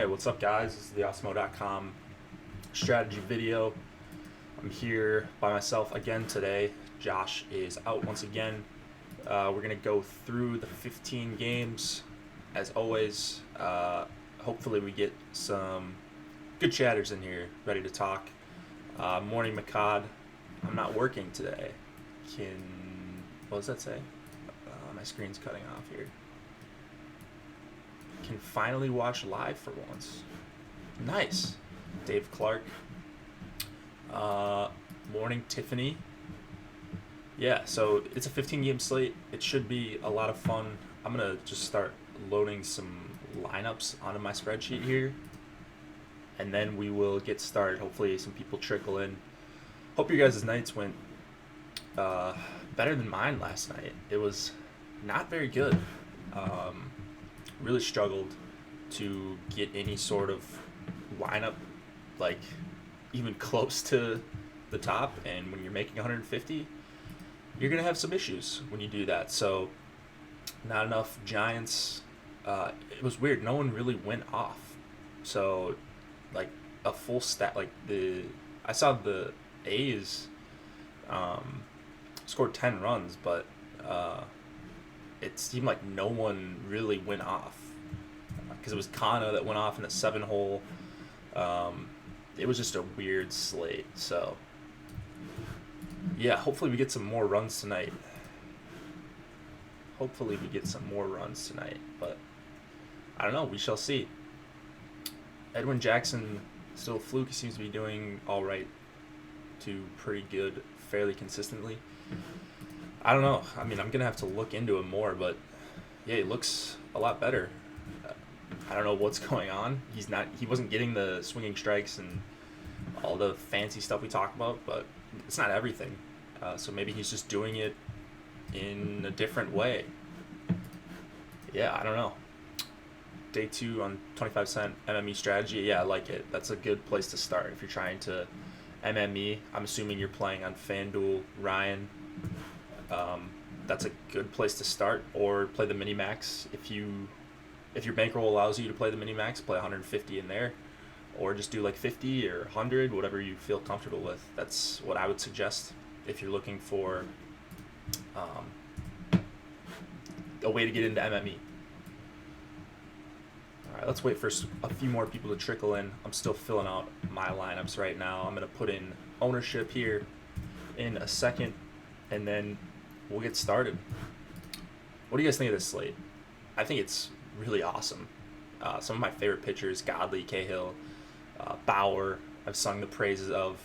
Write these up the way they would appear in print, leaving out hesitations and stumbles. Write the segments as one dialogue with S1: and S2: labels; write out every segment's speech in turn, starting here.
S1: What's up, guys? This is the Osmo.com strategy video. I'm here by myself again today. Josh is out once again. We're going to go through the 15 games. As always, hopefully we get some good chatters in here ready to talk. Morning, Makad. I'm not working today. What does that say? My screen's cutting off here. Can finally watch live for once. Nice. Dave Clark. Morning, Tiffany. Yeah, so it's a 15-game slate. It should be a lot of fun. I'm going to just start loading some lineups onto my spreadsheet here, and then we will get started. Hopefully some people trickle in. Hope your guys' nights went better than mine last night. It was not very good. Really struggled to get any sort of lineup like even close to the top, and when you're making 150, you're gonna have some issues when you do that. So not enough Giants. It was weird, no one really went off. So like a full stat, like I saw the A's scored 10 runs, but it seemed like no one really went off, because it was Kana that went off in the 7-hole. It was just a weird slate. So yeah, hopefully we get some more runs tonight. But I don't know, we shall see. Edwin Jackson, still a fluke. He seems to be doing all right to pretty good fairly consistently. I don't know. I mean, I'm going to have to look into him more, but yeah, he looks a lot better. I don't know what's going on. He wasn't getting the swinging strikes and all the fancy stuff we talk about, but it's not everything. So maybe he's just doing it in a different way. Yeah, I don't know. Day 2 on 25-cent MME strategy. Yeah, I like it. That's a good place to start if you're trying to MME. I'm assuming you're playing on FanDuel, Ryan. That's a good place to start, or play the mini max. If your bankroll allows you to play the mini max, play 150 in there, or just do like 50 or 100, whatever you feel comfortable with. That's what I would suggest if you're looking for a way to get into MME. All right, let's wait for a few more people to trickle in. I'm still filling out my lineups right now. I'm going to put in ownership here in a second, and then we'll get started. What do you guys think of this slate? I think it's really awesome. Some of my favorite pitchers, Godley, Cahill, Bauer, I've sung the praises of.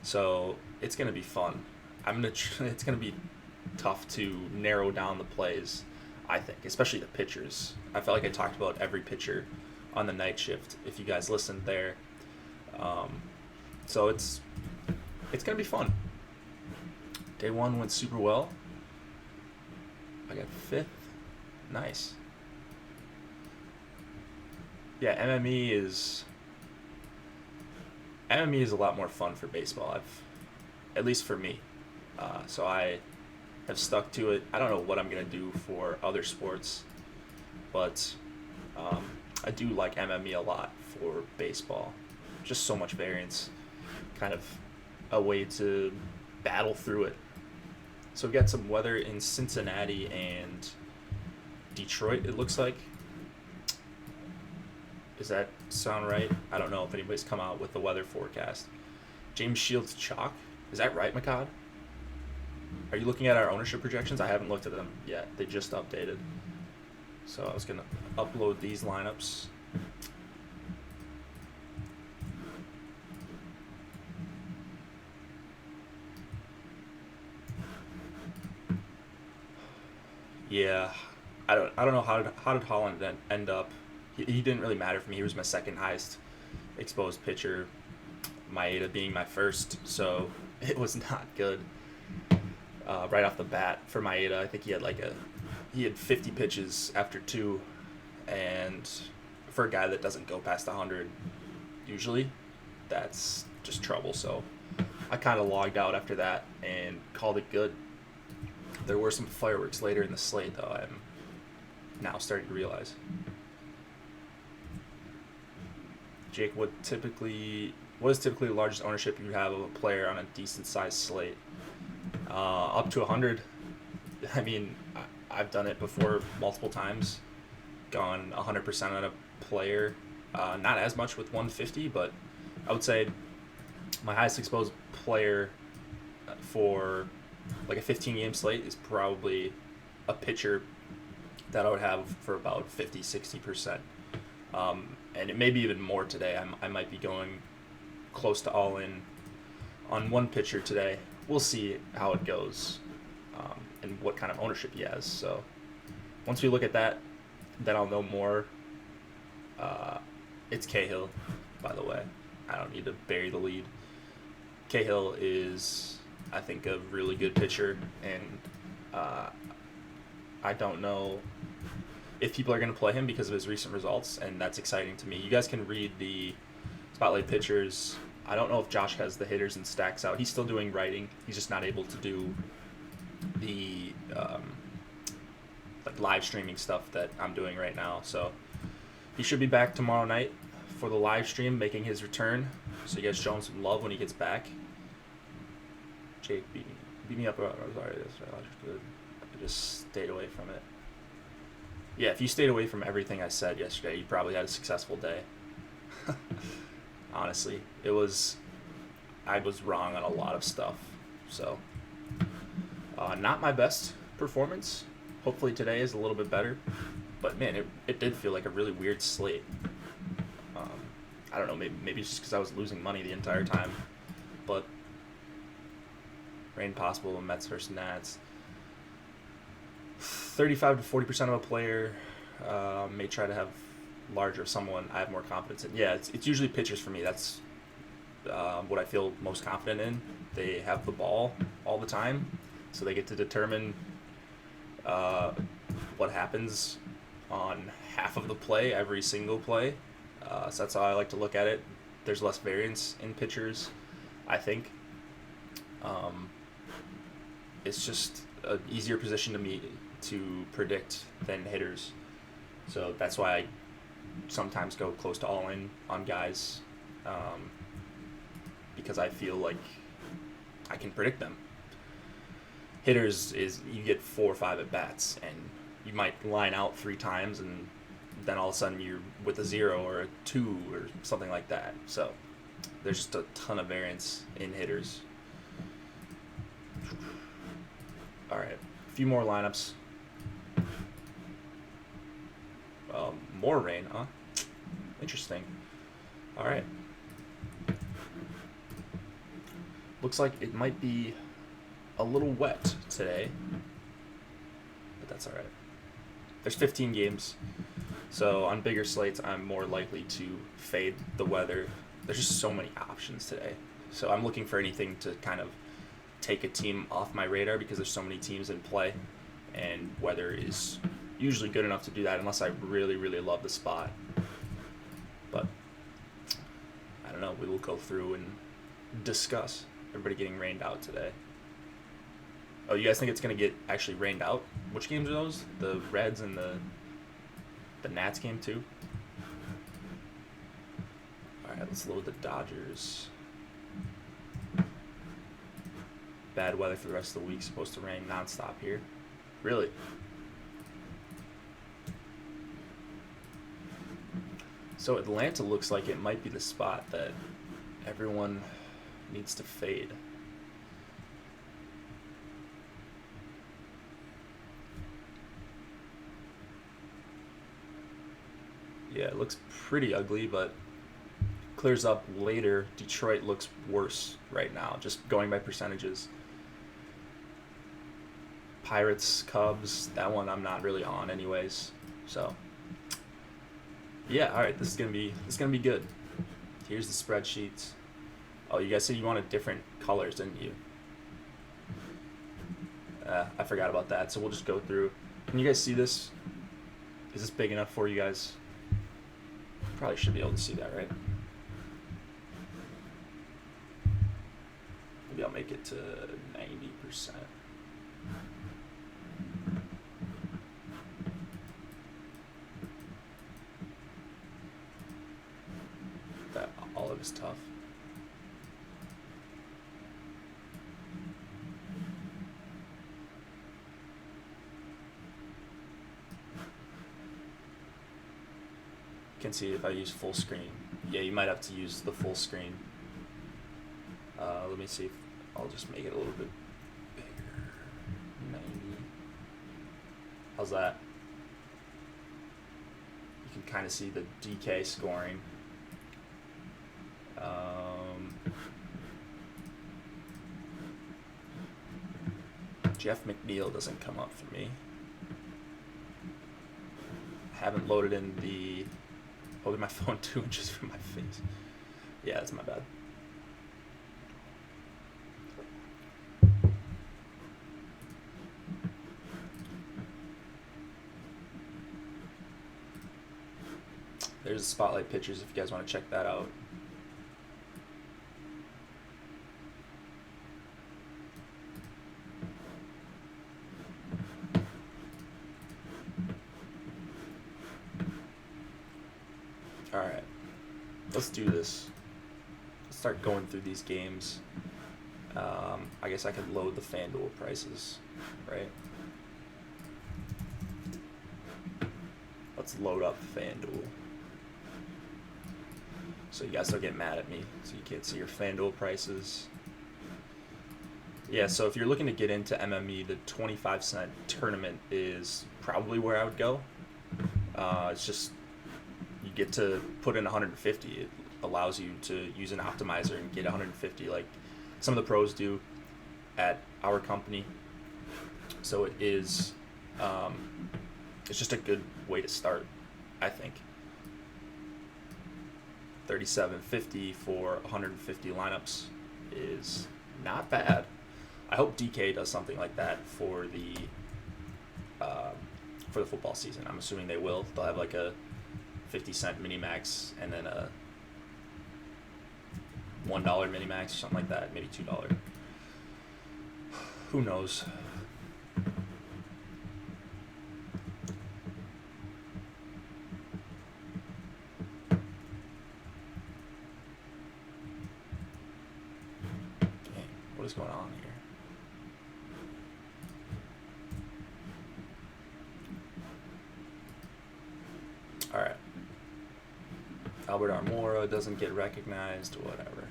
S1: So it's going to be fun. It's going to be tough to narrow down the plays, I think, especially the pitchers. I felt like I talked about every pitcher on the night shift, if you guys listened there. So it's going to be fun. Day 1 went super well. I got 5th. Nice. Yeah, MME is a lot more fun for baseball. At least for me. So I have stuck to it. I don't know what I'm gonna do for other sports, but I do like MME a lot for baseball. Just so much variance, kind of a way to battle through it. So we got some weather in Cincinnati and Detroit, it looks like. Does that sound right? I don't know if anybody's come out with the weather forecast. James Shields chalk. Is that right, Makad? Are you looking at our ownership projections? I haven't looked at them yet. They just updated. So I was going to upload these lineups. Yeah, I don't know how did Holland end up. He didn't really matter for me. He was my second highest exposed pitcher, Maeda being my first, so it was not good right off the bat for Maeda. I think he had 50 pitches after 2, and for a guy that doesn't go past 100 usually, that's just trouble. So I kind of logged out after that and called it good. There were some fireworks later in the slate, though, I'm now starting to realize. Jake, what is typically the largest ownership you have of a player on a decent sized slate? Up to 100. I mean, I've done it before multiple times. Gone 100% on a player. Not as much with 150, but I would say my highest exposed player for like a 15-game slate is probably a pitcher that I would have for about 50, 60%. And it may be even more today. I might be going close to all in on one pitcher today. We'll see how it goes and what kind of ownership he has. So once we look at that, then I'll know more. It's Cahill, by the way. I don't need to bury the lead. Cahill is, I think, a really good pitcher, and I don't know if people are going to play him because of his recent results, and that's exciting to me. You guys can read the Spotlight Pitchers. I don't know if Josh has the hitters and stacks out. He's still doing writing. He's just not able to do the like live streaming stuff that I'm doing right now. So he should be back tomorrow night for the live stream, making his return. So you guys show him some love when he gets back. Jake beat me up. I'm sorry, I just stayed away from it. Yeah, if you stayed away from everything I said yesterday, you probably had a successful day. Honestly, I was wrong on a lot of stuff. So, not my best performance. Hopefully today is a little bit better. But man, it did feel like a really weird slate. I don't know, maybe it's just because I was losing money the entire time. But rain possible, Mets versus Nats. 35 to 40% of a player may try to have larger someone I have more confidence in. Yeah, it's usually pitchers for me. That's what I feel most confident in. They have the ball all the time, so they get to determine what happens on half of the play, every single play. So that's how I like to look at it. There's less variance in pitchers, I think. It's just an easier position to predict than hitters. So that's why I sometimes go close to all in on guys, because I feel like I can predict them. Hitters is you get 4 or 5 at bats, and you might line out 3 times, and then all of a sudden you're with a 0 or a 2 or something like that. So there's just a ton of variance in hitters. All right, a few more lineups. More rain, huh? Interesting. All right. Looks like it might be a little wet today, but that's all right. There's 15 games, so on bigger slates, I'm more likely to fade the weather. There's just so many options today, so I'm looking for anything to kind of take a team off my radar because there's so many teams in play, and weather is usually good enough to do that unless I really, really love the spot. But I don't know. We will go through and discuss. Everybody getting rained out today. Oh, you guys think it's going to get actually rained out? Which games are those? The Reds and the Nats game too? All right, let's load the Dodgers. Bad weather for the rest of the week. Supposed to rain nonstop here. Really? So Atlanta looks like it might be the spot that everyone needs to fade. Yeah, it looks pretty ugly, but clears up later. Detroit looks worse right now, just going by percentages. Pirates, Cubs, that one I'm not really on anyways. So yeah, all right, this is gonna be good. Here's the spreadsheets. Oh, you guys said you wanted different colors, didn't you? I forgot about that, so we'll just go through. Can you guys see this? Is this big enough for you guys? Probably should be able to see that, right? Maybe I'll make it to 90%. can see if I use full screen. Yeah, you might have to use the full screen. Let me see if I'll just make it a little bit bigger. 90. How's that? You can kind of see the DK scoring. Jeff McNeil doesn't come up for me. Haven't loaded in the... Holding my phone 2 inches from my face. Yeah, that's my bad. There's Spotlight Pictures if you guys want to check that out. Alright, let's do this. Let's start going through these games. I guess I could load the FanDuel prices, right? Let's load up FanDuel. So you guys don't get mad at me, so you can't see your FanDuel prices. Yeah, so if you're looking to get into MME, the 25-cent tournament is probably where I would go. It's just, you get to put in 150. It allows you to use an optimizer and get 150 like some of the pros do at our company. So it is, it's just a good way to start, I think. 37.50 for 150 lineups is not bad. I hope DK does something like that for the football season. I'm assuming they will. They'll have like a 50-cent mini max and then a $1 mini max or something like that, maybe $2. Who knows? What is going on here? All right. Albert Almora doesn't get recognized, whatever.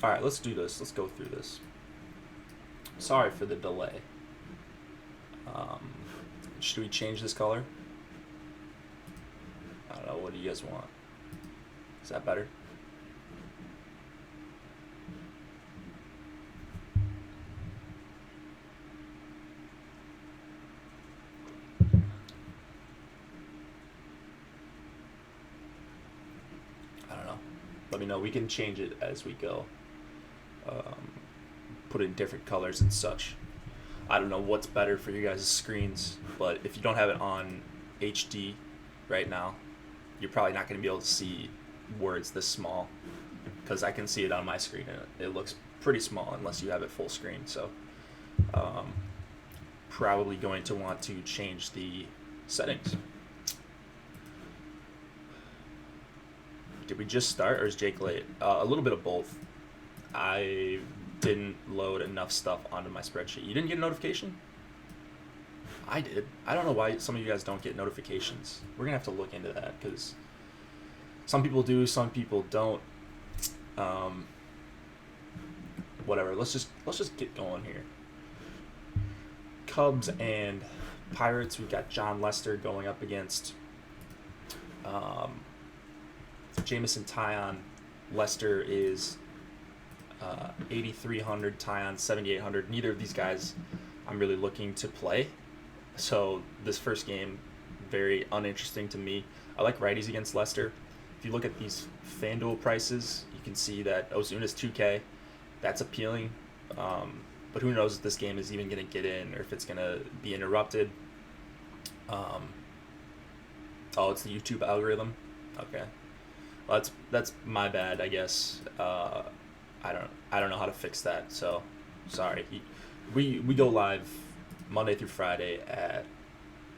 S1: All right, let's do this. Let's go through this. Sorry for the delay. Should we change this color? I don't know. What do you guys want? Is that better? I don't know. Let me know. We can change it as we go. Put in different colors and such. I don't know what's better for you guys' screens, but if you don't have it on HD right now, you're probably not going to be able to see words this small, because I can see it on my screen and it looks pretty small unless you have it full screen. So probably going to want to change the settings. Did we just start, or is Jake late? A little bit of both. I didn't load enough stuff onto my spreadsheet. You didn't get a notification? I did. I don't know why some of you guys don't get notifications. We're gonna have to look into that, because some people do, some people don't. Whatever. Let's just get going here. Cubs and Pirates. We've got John Lester going up against Jamison Tyon. Lester is 8,300, Tyon 7,800. Neither of these guys I'm really looking to play. So this first game, very uninteresting to me. I like righties against Lester. If you look at these FanDuel prices, you can see that Ozuna's 2K. That's appealing. But who knows if this game is even going to get in, or if it's going to be interrupted. Oh, it's the YouTube algorithm? Okay. Well, that's my bad, I guess. I don't know how to fix that, so sorry. We go live Monday through Friday at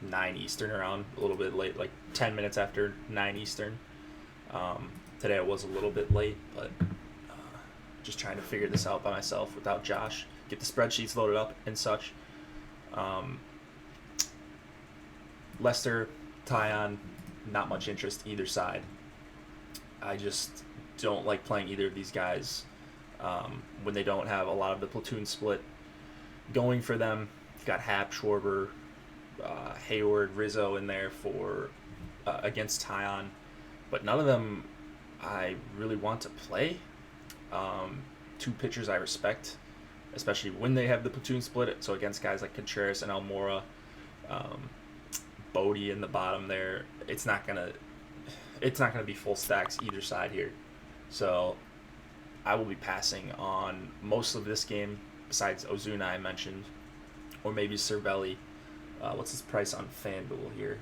S1: 9 Eastern, around a little bit late, like 10 minutes after 9 Eastern. Today I was a little bit late, but just trying to figure this out by myself without Josh. Get the spreadsheets loaded up and such. Lester, Tyon, not much interest either side. I just don't like playing either of these guys when they don't have a lot of the platoon split going for them. You've got Happ, Schwarber, Hayward, Rizzo in there for against Tyon, but none of them I really want to play. Two pitchers I respect, especially when they have the platoon split. So against guys like Contreras and Almora, Bodie in the bottom there, it's not gonna be full stacks either side here. So I will be passing on most of this game, besides Ozuna I mentioned, or maybe Cervelli. What's his price on FanDuel here?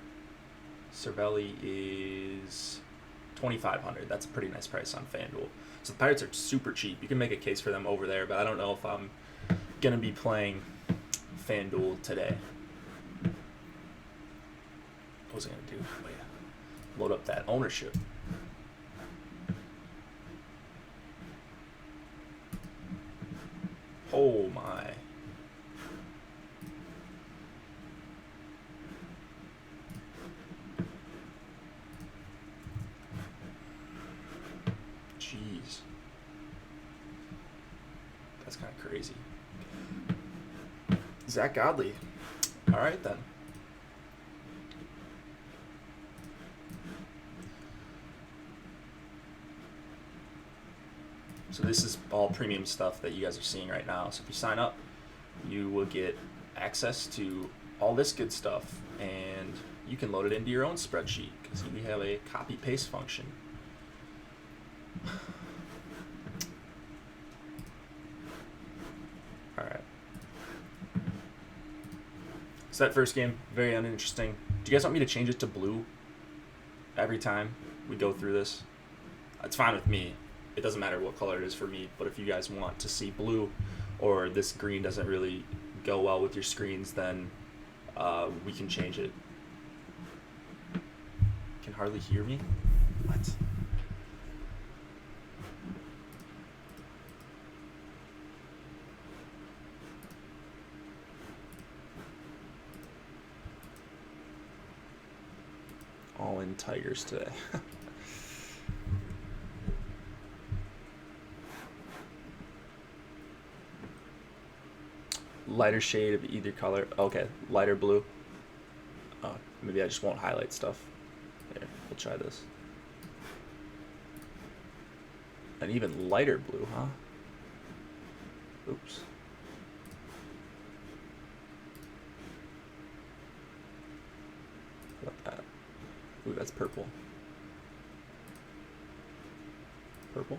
S1: Cervelli is $2,500. That's a pretty nice price on FanDuel. So the Pirates are super cheap. You can make a case for them over there, but I don't know if I'm gonna be playing FanDuel today. What was I gonna do? Oh, yeah. Load up that ownership. Oh my. Jeez. That's kind of crazy. Zach Godley. All right then. So this is all premium stuff that you guys are seeing right now. So if you sign up, you will get access to all this good stuff, and you can load it into your own spreadsheet because we have a copy-paste function. All right. So that first game, very uninteresting. Do you guys want me to change it to blue every time we go through this? It's fine with me. It doesn't matter what color it is for me, but if you guys want to see blue, or this green doesn't really go well with your screens, then we can change it. Can hardly hear me? What? All in Tigers today. Lighter shade of either color. Okay, lighter blue. Maybe I just won't highlight stuff. There, we'll try this. An even lighter blue, huh? Oops. What that? Ooh, that's purple. Purple?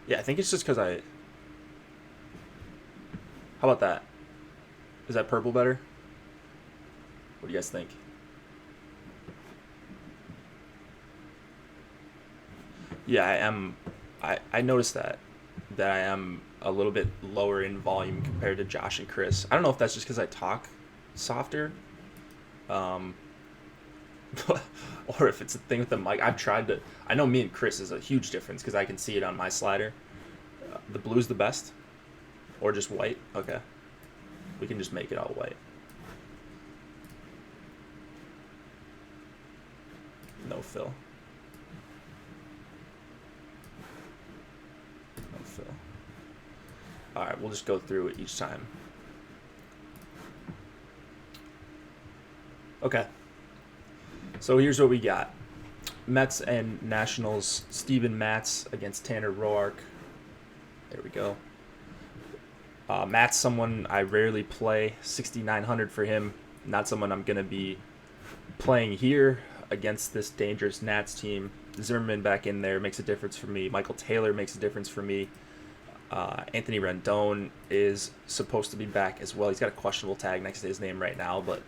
S1: Yeah, I think it's just because I... How about that? Is that purple better? What do you guys think? Yeah, I am... I noticed that I am a little bit lower in volume compared to Josh and Chris. I don't know if that's just because I talk softer. Or if it's a thing with the mic. I've tried to... I know me and Chris is a huge difference because I can see it on my slider. The blue's the best? Or just white? Okay. We can just make it all white. No fill. No fill. Alright, we'll just go through it each time. Okay. So here's what we got. Mets and Nationals. Steven Matz against Tanner Roark. There we go. Matt's someone I rarely play. 6,900 for him. Not someone I'm going to be playing here against this dangerous Nats team. Zimmerman back in there makes a difference for me. Michael Taylor makes a difference for me. Anthony Rendon is supposed to be back as well. He's got a questionable tag next to his name right now, but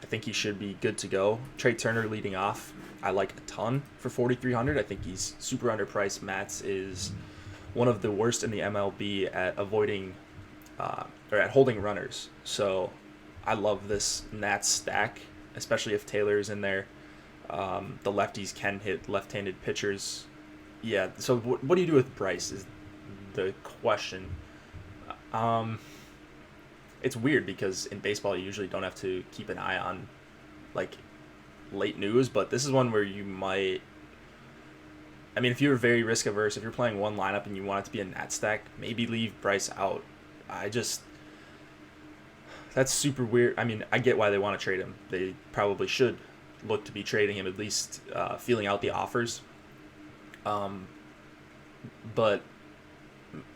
S1: I think he should be good to go. Trey Turner leading off. I like a ton for 4,300. I think he's super underpriced. Matz is one of the worst in the MLB at avoiding or at holding runners. So I love this Nats stack, especially if Taylor's in there. The lefties can hit left-handed pitchers. Yeah, so what do you do with Bryce is the question. It's weird because in baseball you usually don't have to keep an eye on like late news, but this is one where you might. I mean, if you're very risk averse, if you're playing one lineup and you want it to be a Nat stack, maybe leave Bryce out. That's super weird. I mean, I get why they want to trade him. They probably should look to be trading him, at least feeling out the offers. But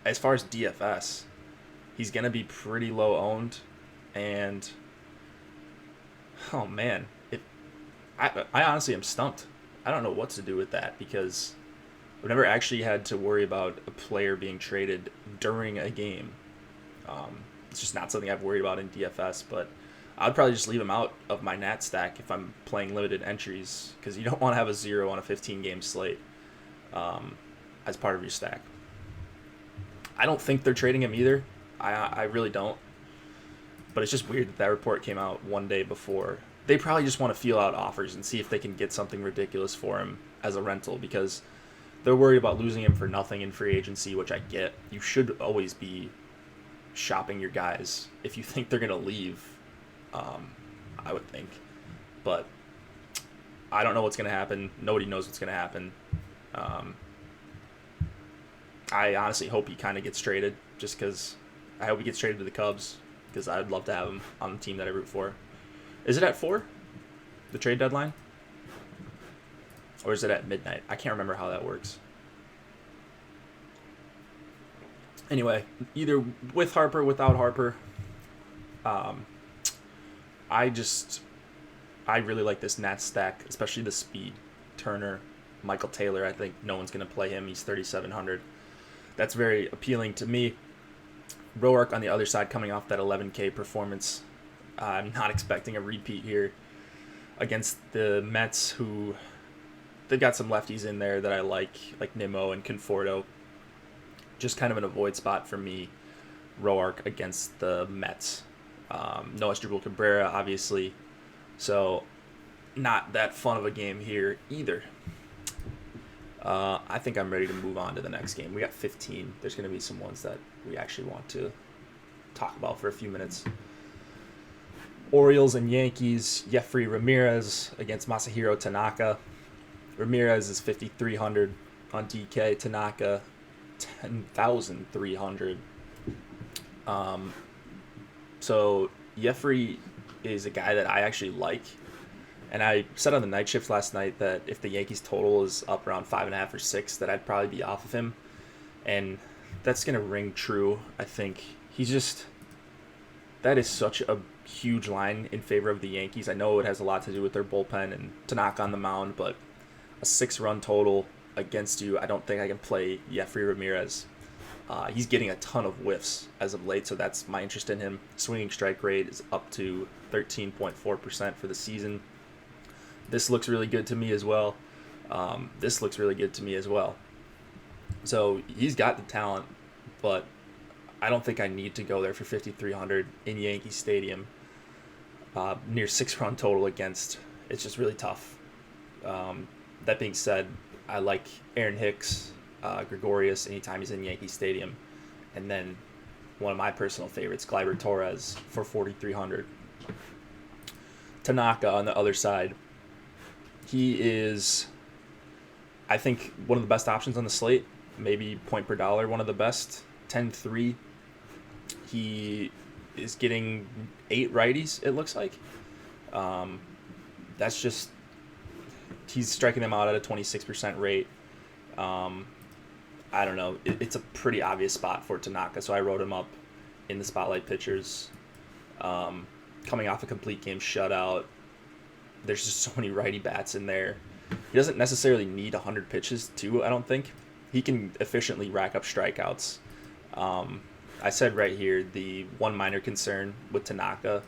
S1: as far as DFS, he's going to be pretty low owned. And, oh man, I honestly am stumped. I don't know what to do with that because I've never actually had to worry about a player being traded during a game. It's just not something I've worried about in DFS, but I'd probably just leave him out of my Nat stack if I'm playing limited entries because you don't want to have a 0 on a 15-game slate as part of your stack. I don't think they're trading him either. I really don't. But it's just weird that report came out one day before. They probably just want to feel out offers and see if they can get something ridiculous for him as a rental because they're worried about losing him for nothing in free agency, which I get. You should always be shopping your guys if you think they're going to leave, I would think. But I don't know what's going to happen. Nobody knows what's going to happen. I honestly hope he kind of gets traded just because I hope he gets traded to the Cubs because I'd love to have him on the team that I root for. Is it at 4? The trade deadline? Or is it at midnight? I can't remember how that works. Anyway, either with Harper, without Harper, I really like this Nats stack, especially the speed. Turner, Michael Taylor, I think no one's going to play him. He's 3,700. That's very appealing to me. Roark on the other side coming off that 11K performance. I'm not expecting a repeat here against the Mets, who they've got some lefties in there that I like Nimmo and Conforto. Just kind of an avoid spot for me, Roark against the Mets. No Asdrubal Cabrera, obviously. So, not that fun of a game here either. I think I'm ready to move on to the next game. We got 15. There's going to be some ones that we actually want to talk about for a few minutes. Orioles and Yankees, Jeffrey Ramirez against Masahiro Tanaka. Ramirez is 5,300 on DK. Tanaka, 10,300. So Jeffrey is a guy that I actually like. And I said on the night shift last night that if the Yankees total is up around 5.5 or 6, that I'd probably be off of him. And that's going to ring true. I think that is such a huge line in favor of the Yankees. I know it has a lot to do with their bullpen and Tanaka on the mound, but a 6-run total against you, I don't think I can play Jeffrey Ramirez. He's getting a ton of whiffs as of late, so that's my interest in him. Swinging strike rate is up to 13.4% for the season. This looks really good to me as well. So he's got the talent, but I don't think I need to go there for 5,300 in Yankee Stadium. Near 6-run total against. It's just really tough. That being said, I like Aaron Hicks, Gregorius anytime he's in Yankee Stadium. And then one of my personal favorites, Gleyber Torres for 4,300. Tanaka on the other side. He is, I think, one of the best options on the slate. Maybe point per dollar, one of the best. 10-3. He is getting 8 righties, it looks like. That's just, he's striking them out at a 26% rate. I don't know. It's a pretty obvious spot for Tanaka, so I wrote him up in the spotlight pitchers. Coming off a complete game shutout. There's just so many righty bats in there. He doesn't necessarily need 100 pitches, too, I don't think. He can efficiently rack up strikeouts. I said right here, the one minor concern with Tanaka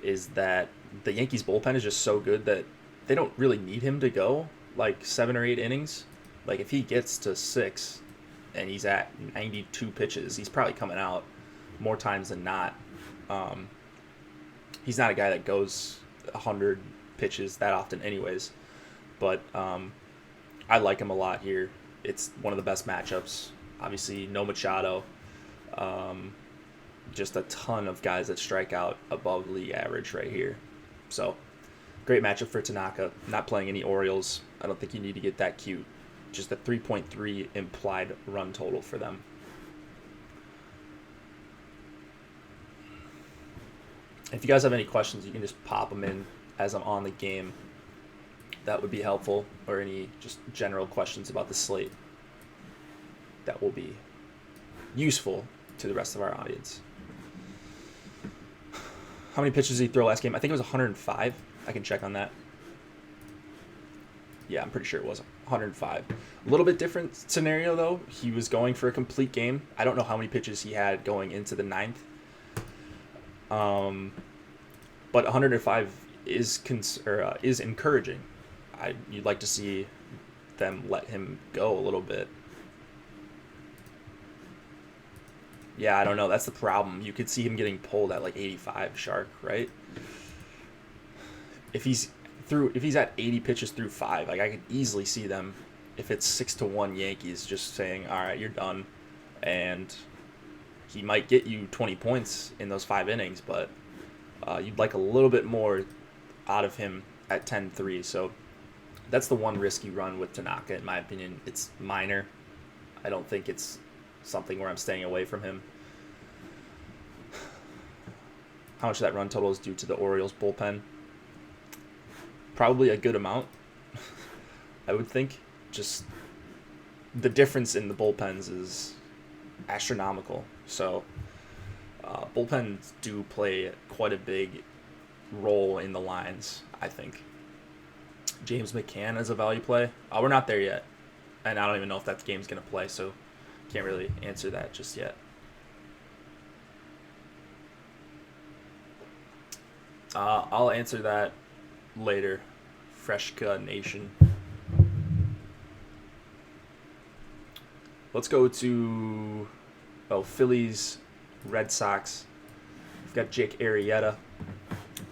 S1: is that the Yankees bullpen is just so good that they don't really need him to go like 7 or 8 innings. Like if he gets to 6, and he's at 92 pitches. He's probably coming out more times than not. He's not a guy that goes 100 pitches that often anyways, but I like him a lot here. It's one of the best matchups. Obviously, no Machado. Just a ton of guys that strike out above league average right here. So, great matchup for Tanaka. Not playing any Orioles. I don't think you need to get that cute. Just a 3.3 implied run total for them. If you guys have any questions, you can just pop them in as I'm on the game. That would be helpful, or any just general questions about the slate. That will be useful to the rest of our audience. How many pitches did he throw last game? I think it was 105. I can check on that. Yeah, I'm pretty sure it was 105. A little bit different scenario, though. He was going for a complete game. I don't know how many pitches he had going into the ninth. But 105 is encouraging. You'd like to see them let him go a little bit. Yeah, I don't know. That's the problem. You could see him getting pulled at like 85 sharp, right? If he's at 80 pitches through 5, like I could easily see them, if it's 6-1 Yankees, just saying, all right, you're done, and he might get you 20 points in those 5 innings, but you'd like a little bit more out of him at 10-3. So that's the one risky run with Tanaka, in my opinion. It's minor. I don't think it's something where I'm staying away from him. How much of that run total is due to the Orioles bullpen? Probably a good amount, I would think. Just the difference in the bullpens is astronomical. So bullpens do play quite a big role in the lines, I think. James McCann as a value play. We're not there yet, and I don't even know if that game's going to play, so can't really answer that just yet. I'll answer that later. Fresh Cut Nation. Let's go to Phillies, Red Sox. We've got Jake Arrieta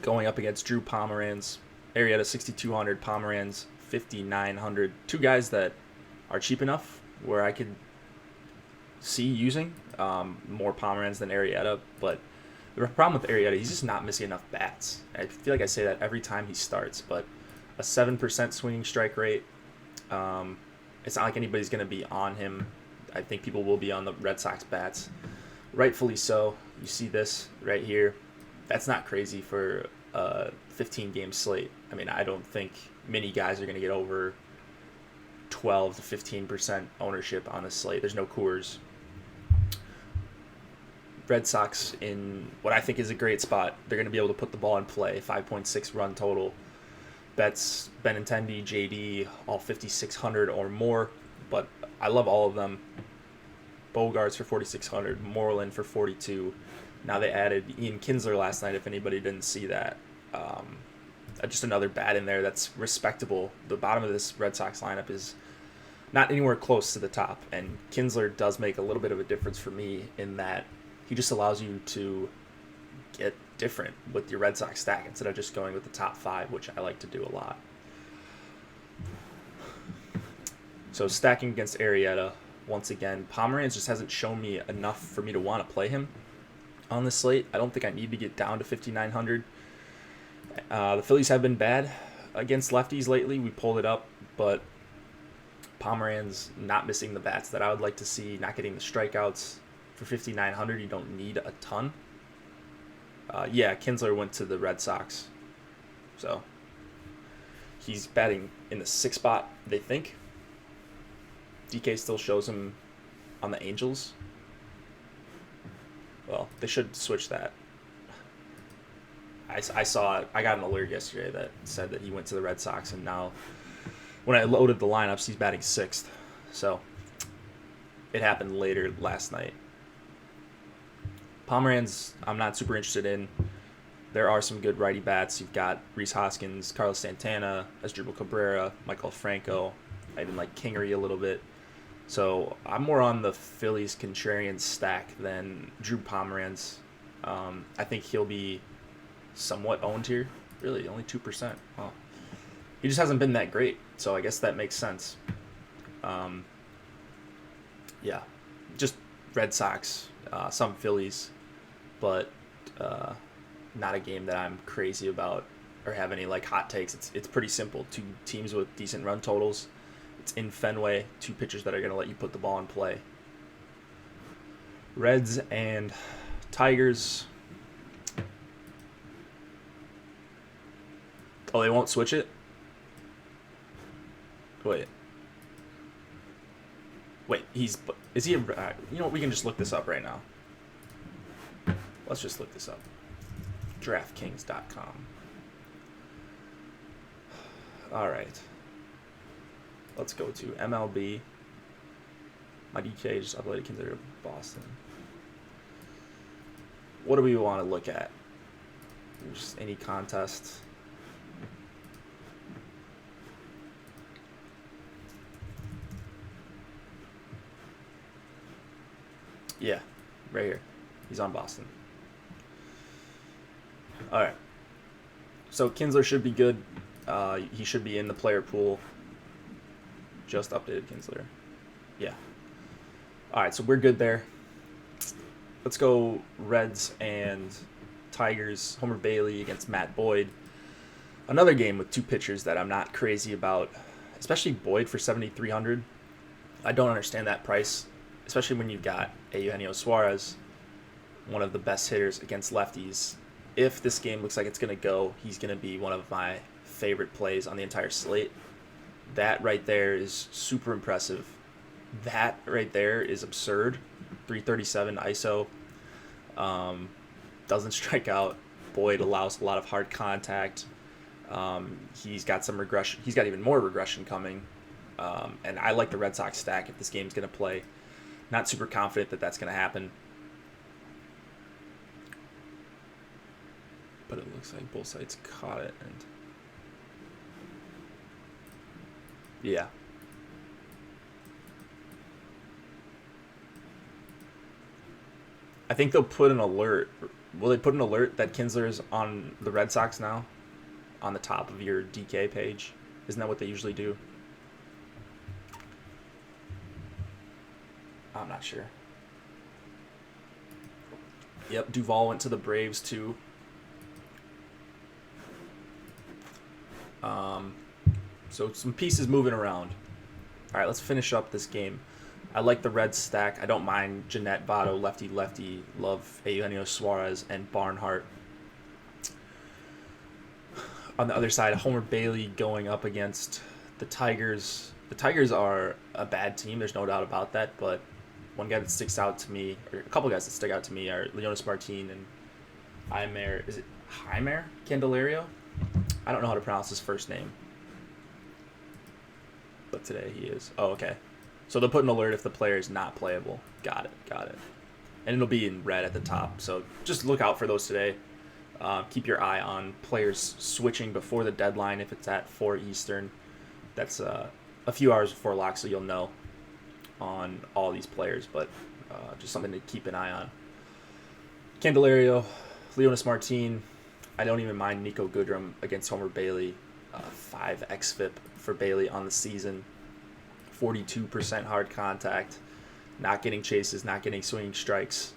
S1: going up against Drew Pomeranz. Arrieta 6,200, Pomeranz 5,900. Two guys that are cheap enough where I could see using more Pomeranz than Arrieta, but the problem with Arrieta, he's just not missing enough bats. I feel like I say that every time he starts, but a 7% swinging strike rate. It's not like anybody's going to be on him. I think people will be on the Red Sox bats. Rightfully so. You see this right here. That's not crazy for a 15-game slate. I mean, I don't think many guys are going to get over 12 to 15% ownership on the slate. There's no Coors. Red Sox in what I think is a great spot. They're going to be able to put the ball in play. 5.6 run total. Bets, Benintendi, JD, all 5,600 or more. But I love all of them. Bogarts for 4,600. Moreland for 42. Now they added Ian Kinsler last night, if anybody didn't see that. Just another bat in there that's respectable. The bottom of this Red Sox lineup is not anywhere close to the top. And Kinsler does make a little bit of a difference for me in that he just allows you to get different with your Red Sox stack instead of just going with the top 5, which I like to do a lot. So stacking against Arrieta, once again, Pomeranz just hasn't shown me enough for me to want to play him on this slate. I don't think I need to get down to 5,900. The Phillies have been bad against lefties lately. We pulled it up, but Pomeranz not missing the bats that I would like to see, not getting the strikeouts. For 5,900, you don't need a ton. Kinsler went to the Red Sox. So he's batting in the 6th spot, they think. DK still shows him on the Angels. Well, they should switch that. I saw it. I got an alert yesterday that said that he went to the Red Sox, and now when I loaded the lineups, he's batting 6th. So it happened later last night. Pomeranz, I'm not super interested in. There are some good righty bats. You've got Rhys Hoskins, Carlos Santana, Asdrubal Cabrera, Michael Franco. I even like Kingery a little bit. So I'm more on the Phillies contrarian stack than Drew Pomeranz. I think he'll be somewhat owned here. Really, only 2%. Wow. He just hasn't been that great, so I guess that makes sense. Yeah, just Red Sox, some Phillies, but not a game that I'm crazy about or have any like hot takes. It's pretty simple. Two teams with decent run totals. It's in Fenway. Two pitchers that are going to let you put the ball in play. Reds and Tigers. Oh, they won't switch it? Wait, is he? You know what? We can just look this up right now. Let's just look this up. DraftKings.com. All right. Let's go to MLB. My DK just uploaded consider Boston. What do we want to look at? Just any contest. Yeah, right here. He's on Boston. All right. So Kinsler should be good. He should be in the player pool. Just updated Kinsler. Yeah. All right, so we're good there. Let's go Reds and Tigers. Homer Bailey against Matt Boyd. Another game with two pitchers that I'm not crazy about, especially Boyd for 7,300. I don't understand that price, especially when you've got Eugenio Suarez, one of the best hitters against lefties. If this game looks like it's going to go, he's going to be one of my favorite plays on the entire slate. That right there is super impressive. That right there is absurd. 337 ISO. Doesn't strike out. Boyd allows a lot of hard contact. He's got some regression. He's got even more regression coming. And I like the Red Sox stack if this game's going to play. Not super confident that that's going to happen. But it looks like both sides caught it. And yeah. I think they'll put an alert. Will they put an alert that Kinsler is on the Red Sox now? On the top of your DK page? Isn't that what they usually do? I'm not sure. Yep, Duvall went to the Braves too. So some pieces moving around. All right, let's finish up this game. I like the Reds stack. I don't mind Jeanette, Votto, lefty. Love Eugenio Suarez and Barnhart. On the other side, Homer Bailey going up against the Tigers. The Tigers are a bad team. There's no doubt about that. But one guy that sticks out to me, or a couple guys that stick out to me, are Leonis Martin and Jaime. Is it Jaime Candelario? I don't know how to pronounce his first name. But today he is. Oh, okay. So they'll put an alert if the player is not playable. Got it. And it'll be in red at the top. So just look out for those today. Keep your eye on players switching before the deadline if it's at 4 Eastern. That's a few hours before lock, so you'll know on all these players. But just something to keep an eye on. Candelario, Leonis Martin. I don't even mind Nico Goodrum against Homer Bailey. 5 xFIP for Bailey on the season. 42% hard contact. Not getting chases, not getting swinging strikes.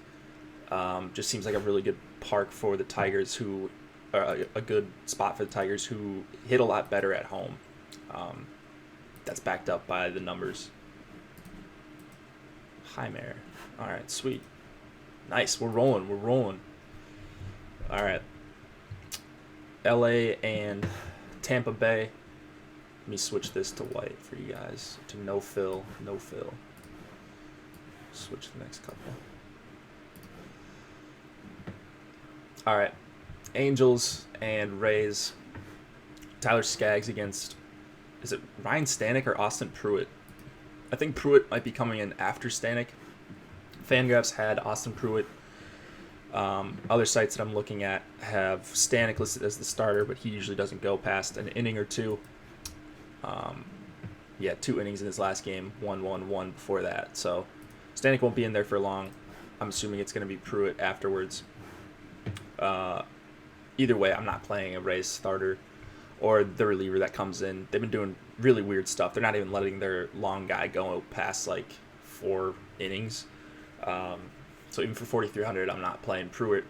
S1: Just seems like a really good park for the Tigers, who are a good spot for the Tigers, who hit a lot better at home. That's backed up by the numbers. Jaime. All right, sweet. Nice, we're rolling. All right. LA and Tampa Bay. Let me switch this to white for you guys. To no fill. Switch the next couple. All right. Angels and Rays. Tyler Skaggs against, is it Ryan Stanek or Austin Pruitt? I think Pruitt might be coming in after Stanek. Fangraphs had Austin Pruitt. Other sites that I'm looking at have Stanek listed as the starter, but he usually doesn't go past an inning or two. Yeah, 2 innings in his last game, 1-1-1 before that. So Stanek won't be in there for long. I'm assuming it's going to be Pruitt afterwards. Either way, I'm not playing a Rays starter or the reliever that comes in. They've been doing really weird stuff. They're not even letting their long guy go past like 4 innings. So even for 4,300, I'm not playing Pruitt.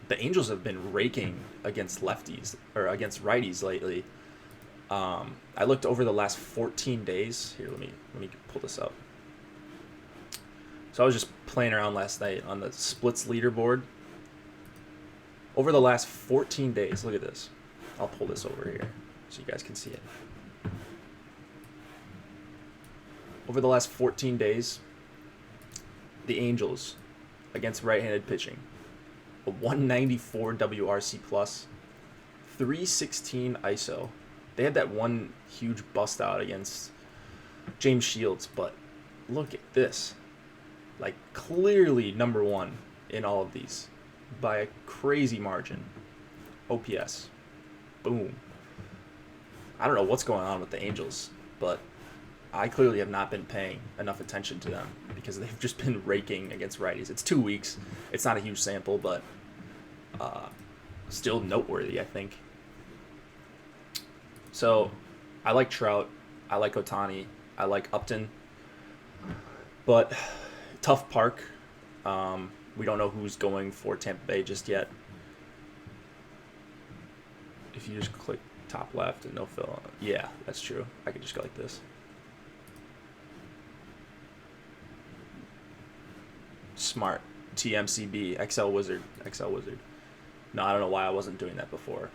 S1: The Angels have been raking against lefties or against righties lately. I looked over the last 14 days. Here, let me pull this up. So I was just playing around last night on the splits leaderboard. Over the last 14 days, look at this. I'll pull this over here so you guys can see it. Over the last 14 days, the Angels against right-handed pitching, a 194 WRC plus, 316 ISO. They had that one huge bust out against James Shields, but look at this. Like, clearly number one in all of these by a crazy margin. OPS. Boom. I don't know what's going on with the Angels, but I clearly have not been paying enough attention to them because they've just been raking against righties. It's 2 weeks. It's not a huge sample, but still noteworthy, I think. So I like Trout. I like Ohtani. I like Upton. But tough park. We don't know who's going for Tampa Bay just yet. If you just click top left and no fill. Yeah, that's true. I could just go like this. Smart. TMCB. XL Wizard. No, I don't know why I wasn't doing that before.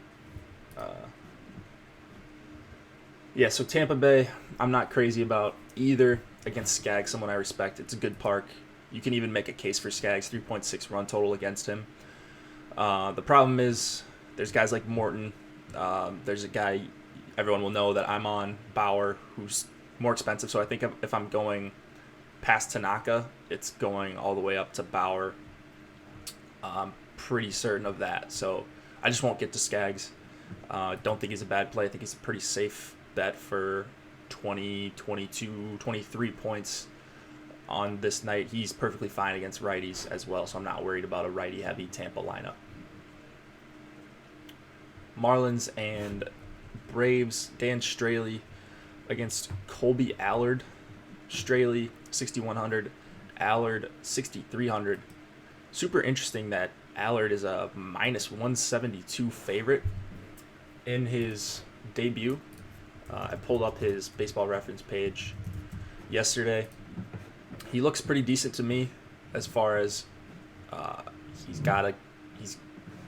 S1: Yeah, so Tampa Bay, I'm not crazy about either against Skaggs, someone I respect. It's a good park. You can even make a case for Skaggs, 3.6 run total against him. The problem is there's guys like Morton. There's a guy everyone will know that I'm on, Bauer, who's more expensive. So I think if I'm going past Tanaka, it's going all the way up to Bauer. I'm pretty certain of that. So I just won't get to Skaggs. Don't think he's a bad play. I think he's a pretty safe bet for 20, 22, 23 points on this night. He's perfectly fine against righties as well, so I'm not worried about a righty-heavy Tampa lineup. Marlins and Braves, Dan Straley against Colby Allard. Straley, 6,100. Allard, 6,300. Super interesting that Allard is a minus 172 favorite in his debut. I pulled up his baseball reference page yesterday. He looks pretty decent to me as far as he's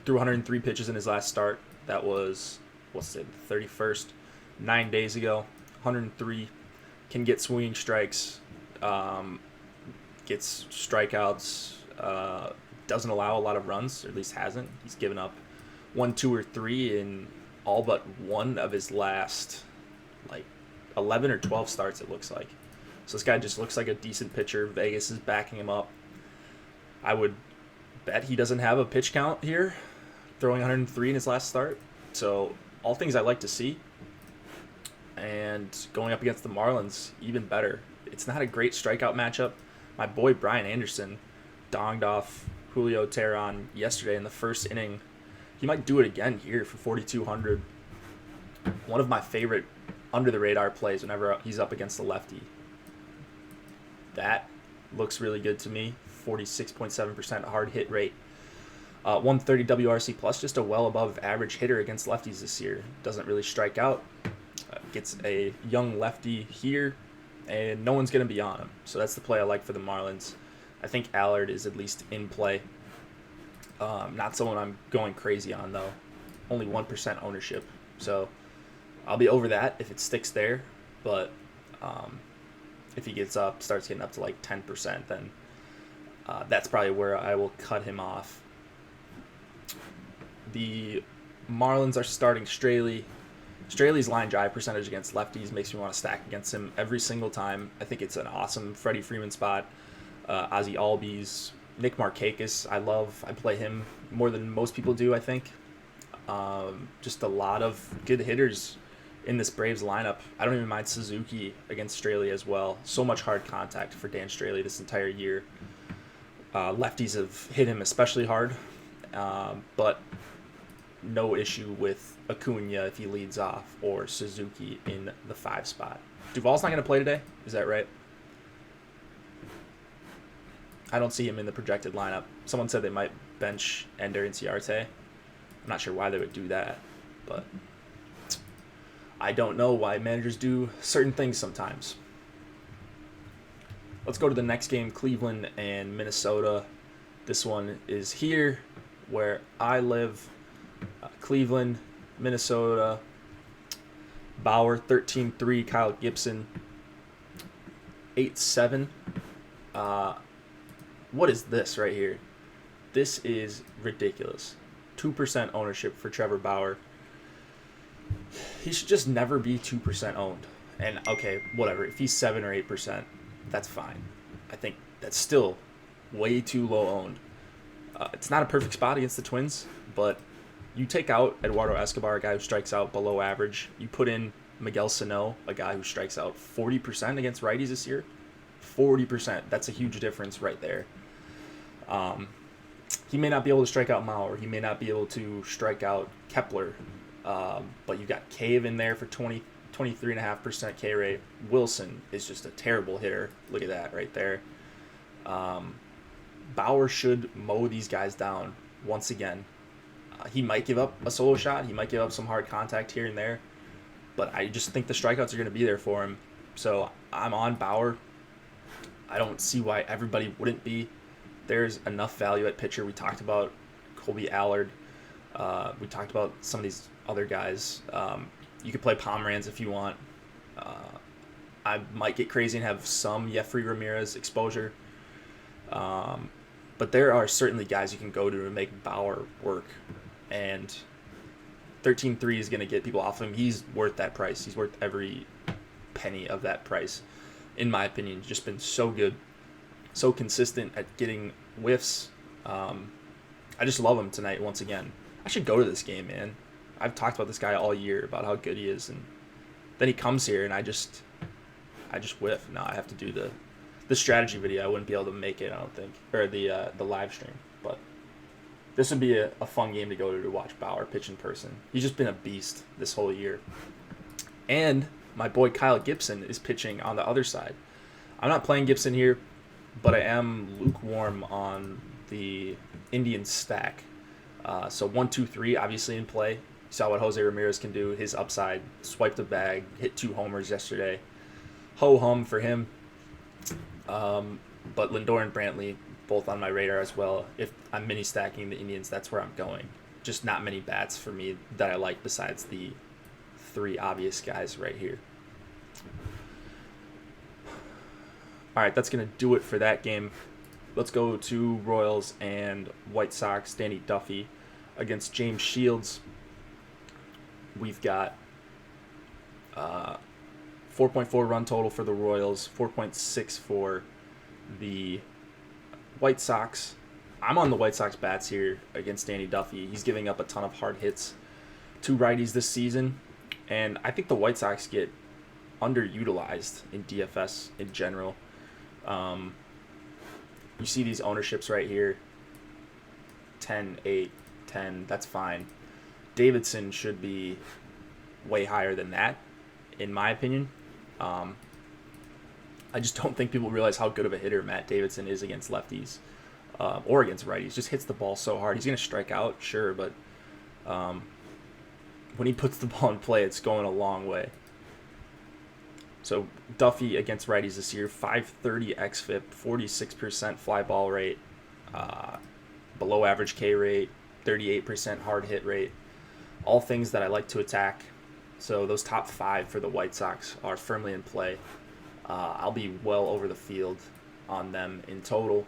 S1: threw 103 pitches in his last start. That was, the 31st, 9 days ago. 103, can get swinging strikes, gets strikeouts, doesn't allow a lot of runs, or at least hasn't. He's given up 1, 2, or 3 in all but one of his last 11 or 12 starts, it looks like. So this guy just looks like a decent pitcher. Vegas is backing him up. I would bet he doesn't have a pitch count here, throwing 103 in his last start. So all things I like to see. And going up against the Marlins, even better. It's not a great strikeout matchup. My boy Brian Anderson donged off Julio Teheran yesterday in the first inning. He might do it again here for 4,200. One of my favorite under-the-radar plays whenever he's up against the lefty. That looks really good to me. 46.7% hard hit rate. 130 WRC plus, just a well above average hitter against lefties this year. Doesn't really strike out. Gets a young lefty here, and no one's going to be on him. So that's the play I like for the Marlins. I think Allard is at least in play. Not someone I'm going crazy on, though. Only 1% ownership. So I'll be over that if it sticks there. But if he starts getting up to 10%, then that's probably where I will cut him off. The Marlins are starting Straley. Straley's line drive percentage against lefties makes me want to stack against him every single time. I think it's an awesome Freddie Freeman spot. Ozzie Albies, Nick Markakis, I play him more than most people do, I think. Just a lot of good hitters in this Braves lineup. I don't even mind Suzuki against Straley as well. So much hard contact for Dan Straley this entire year. Lefties have hit him especially hard, but no issue with Acuna if he leads off or Suzuki in the 5 spot. Duvall's not going to play today. Is that right? I don't see him in the projected lineup. Someone said they might bench Ender and Ciarte. I'm not sure why they would do that, but I don't know why managers do certain things sometimes. Let's go to the next game, Cleveland and Minnesota. This one is here where I live. Cleveland, Minnesota, Bauer, 13-3, Kyle Gibson, 8-7. What is this right here? This is ridiculous. 2% ownership for Trevor Bauer. He should just never be 2% owned. And, okay, whatever. If he's 7 or 8%, that's fine. I think that's still way too low owned. It's not a perfect spot against the Twins, but you take out Eduardo Escobar, a guy who strikes out below average. You put in Miguel Sano, a guy who strikes out 40% against righties this year. 40%. That's a huge difference right there. He may not be able to strike out Mauer. He may not be able to strike out Kepler. But you've got Cave in there for 23.5% K rate. Wilson is just a terrible hitter. Look at that right there. Bauer should mow these guys down once again. He might give up a solo shot. He might give up some hard contact here and there. But I just think the strikeouts are going to be there for him. So I'm on Bauer. I don't see why everybody wouldn't be. There's enough value at pitcher. We talked about Colby Allard. We talked about some of these other guys. You could play Pomeranz if you want. I might get crazy and have some Jeffrey Ramirez exposure. But there are certainly guys you can go to make Bauer work. And 13-3 is going to get people off him. He's worth that price. He's worth every penny of that price, in my opinion. He's just been so good, so consistent at getting whiffs. I just love him tonight once again. I should go to this game, man. I've talked about this guy all year, about how good he is, and then he comes here and I just whiff. Now I have to do the strategy video. I wouldn't be able to make it, I don't think, or the live stream. But this would be a fun game to go to watch Bauer pitch in person. He's just been a beast this whole year. And my boy Kyle Gibson is pitching on the other side. I'm not playing Gibson here, but I am lukewarm on the Indians stack. So 1, 2, 3 obviously in play. You saw what Jose Ramirez can do. His upside, swiped a bag, hit 2 homers yesterday. Ho-hum for him. But Lindor and Brantley, both on my radar as well. If I'm mini stacking the Indians, that's where I'm going. Just not many bats for me that I like besides the 3 obvious guys right here. All right, that's going to do it for that game. Let's go to Royals and White Sox. Danny Duffy against James Shields. We've got 4.4 run total for the Royals, 4.6 for the White Sox. I'm on the White Sox bats here against Danny Duffy. He's giving up a ton of hard hits to righties this season, and I think the White Sox get underutilized in DFS in general. You see these ownerships right here, 10, 8, 10, that's fine. Davidson should be way higher than that, in my opinion. I just don't think people realize how good of a hitter Matt Davidson is against lefties or against righties. Just hits the ball so hard. He's going to strike out, sure, but when he puts the ball in play, it's going a long way. So Duffy against righties this year, 530 xFIP, 46% fly ball rate, below average K rate, 38% hard hit rate. All things that I like to attack. So those top 5 for the White Sox are firmly in play. I'll be well over the field on them in total.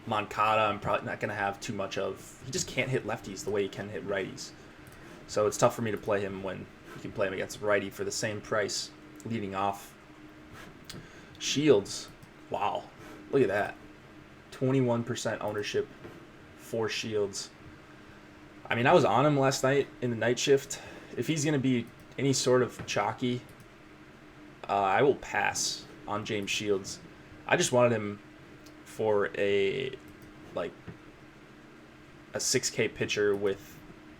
S1: Moncada, I'm probably not going to have too much of. He just can't hit lefties the way he can hit righties. So it's tough for me to play him when you can play him against righty for the same price leading off. Shields, wow, look at that. 21% ownership for Shields. I mean, I was on him last night in the night shift if he's going to be any sort of chalky, I will pass on James Shields. I just wanted him for a 6K pitcher with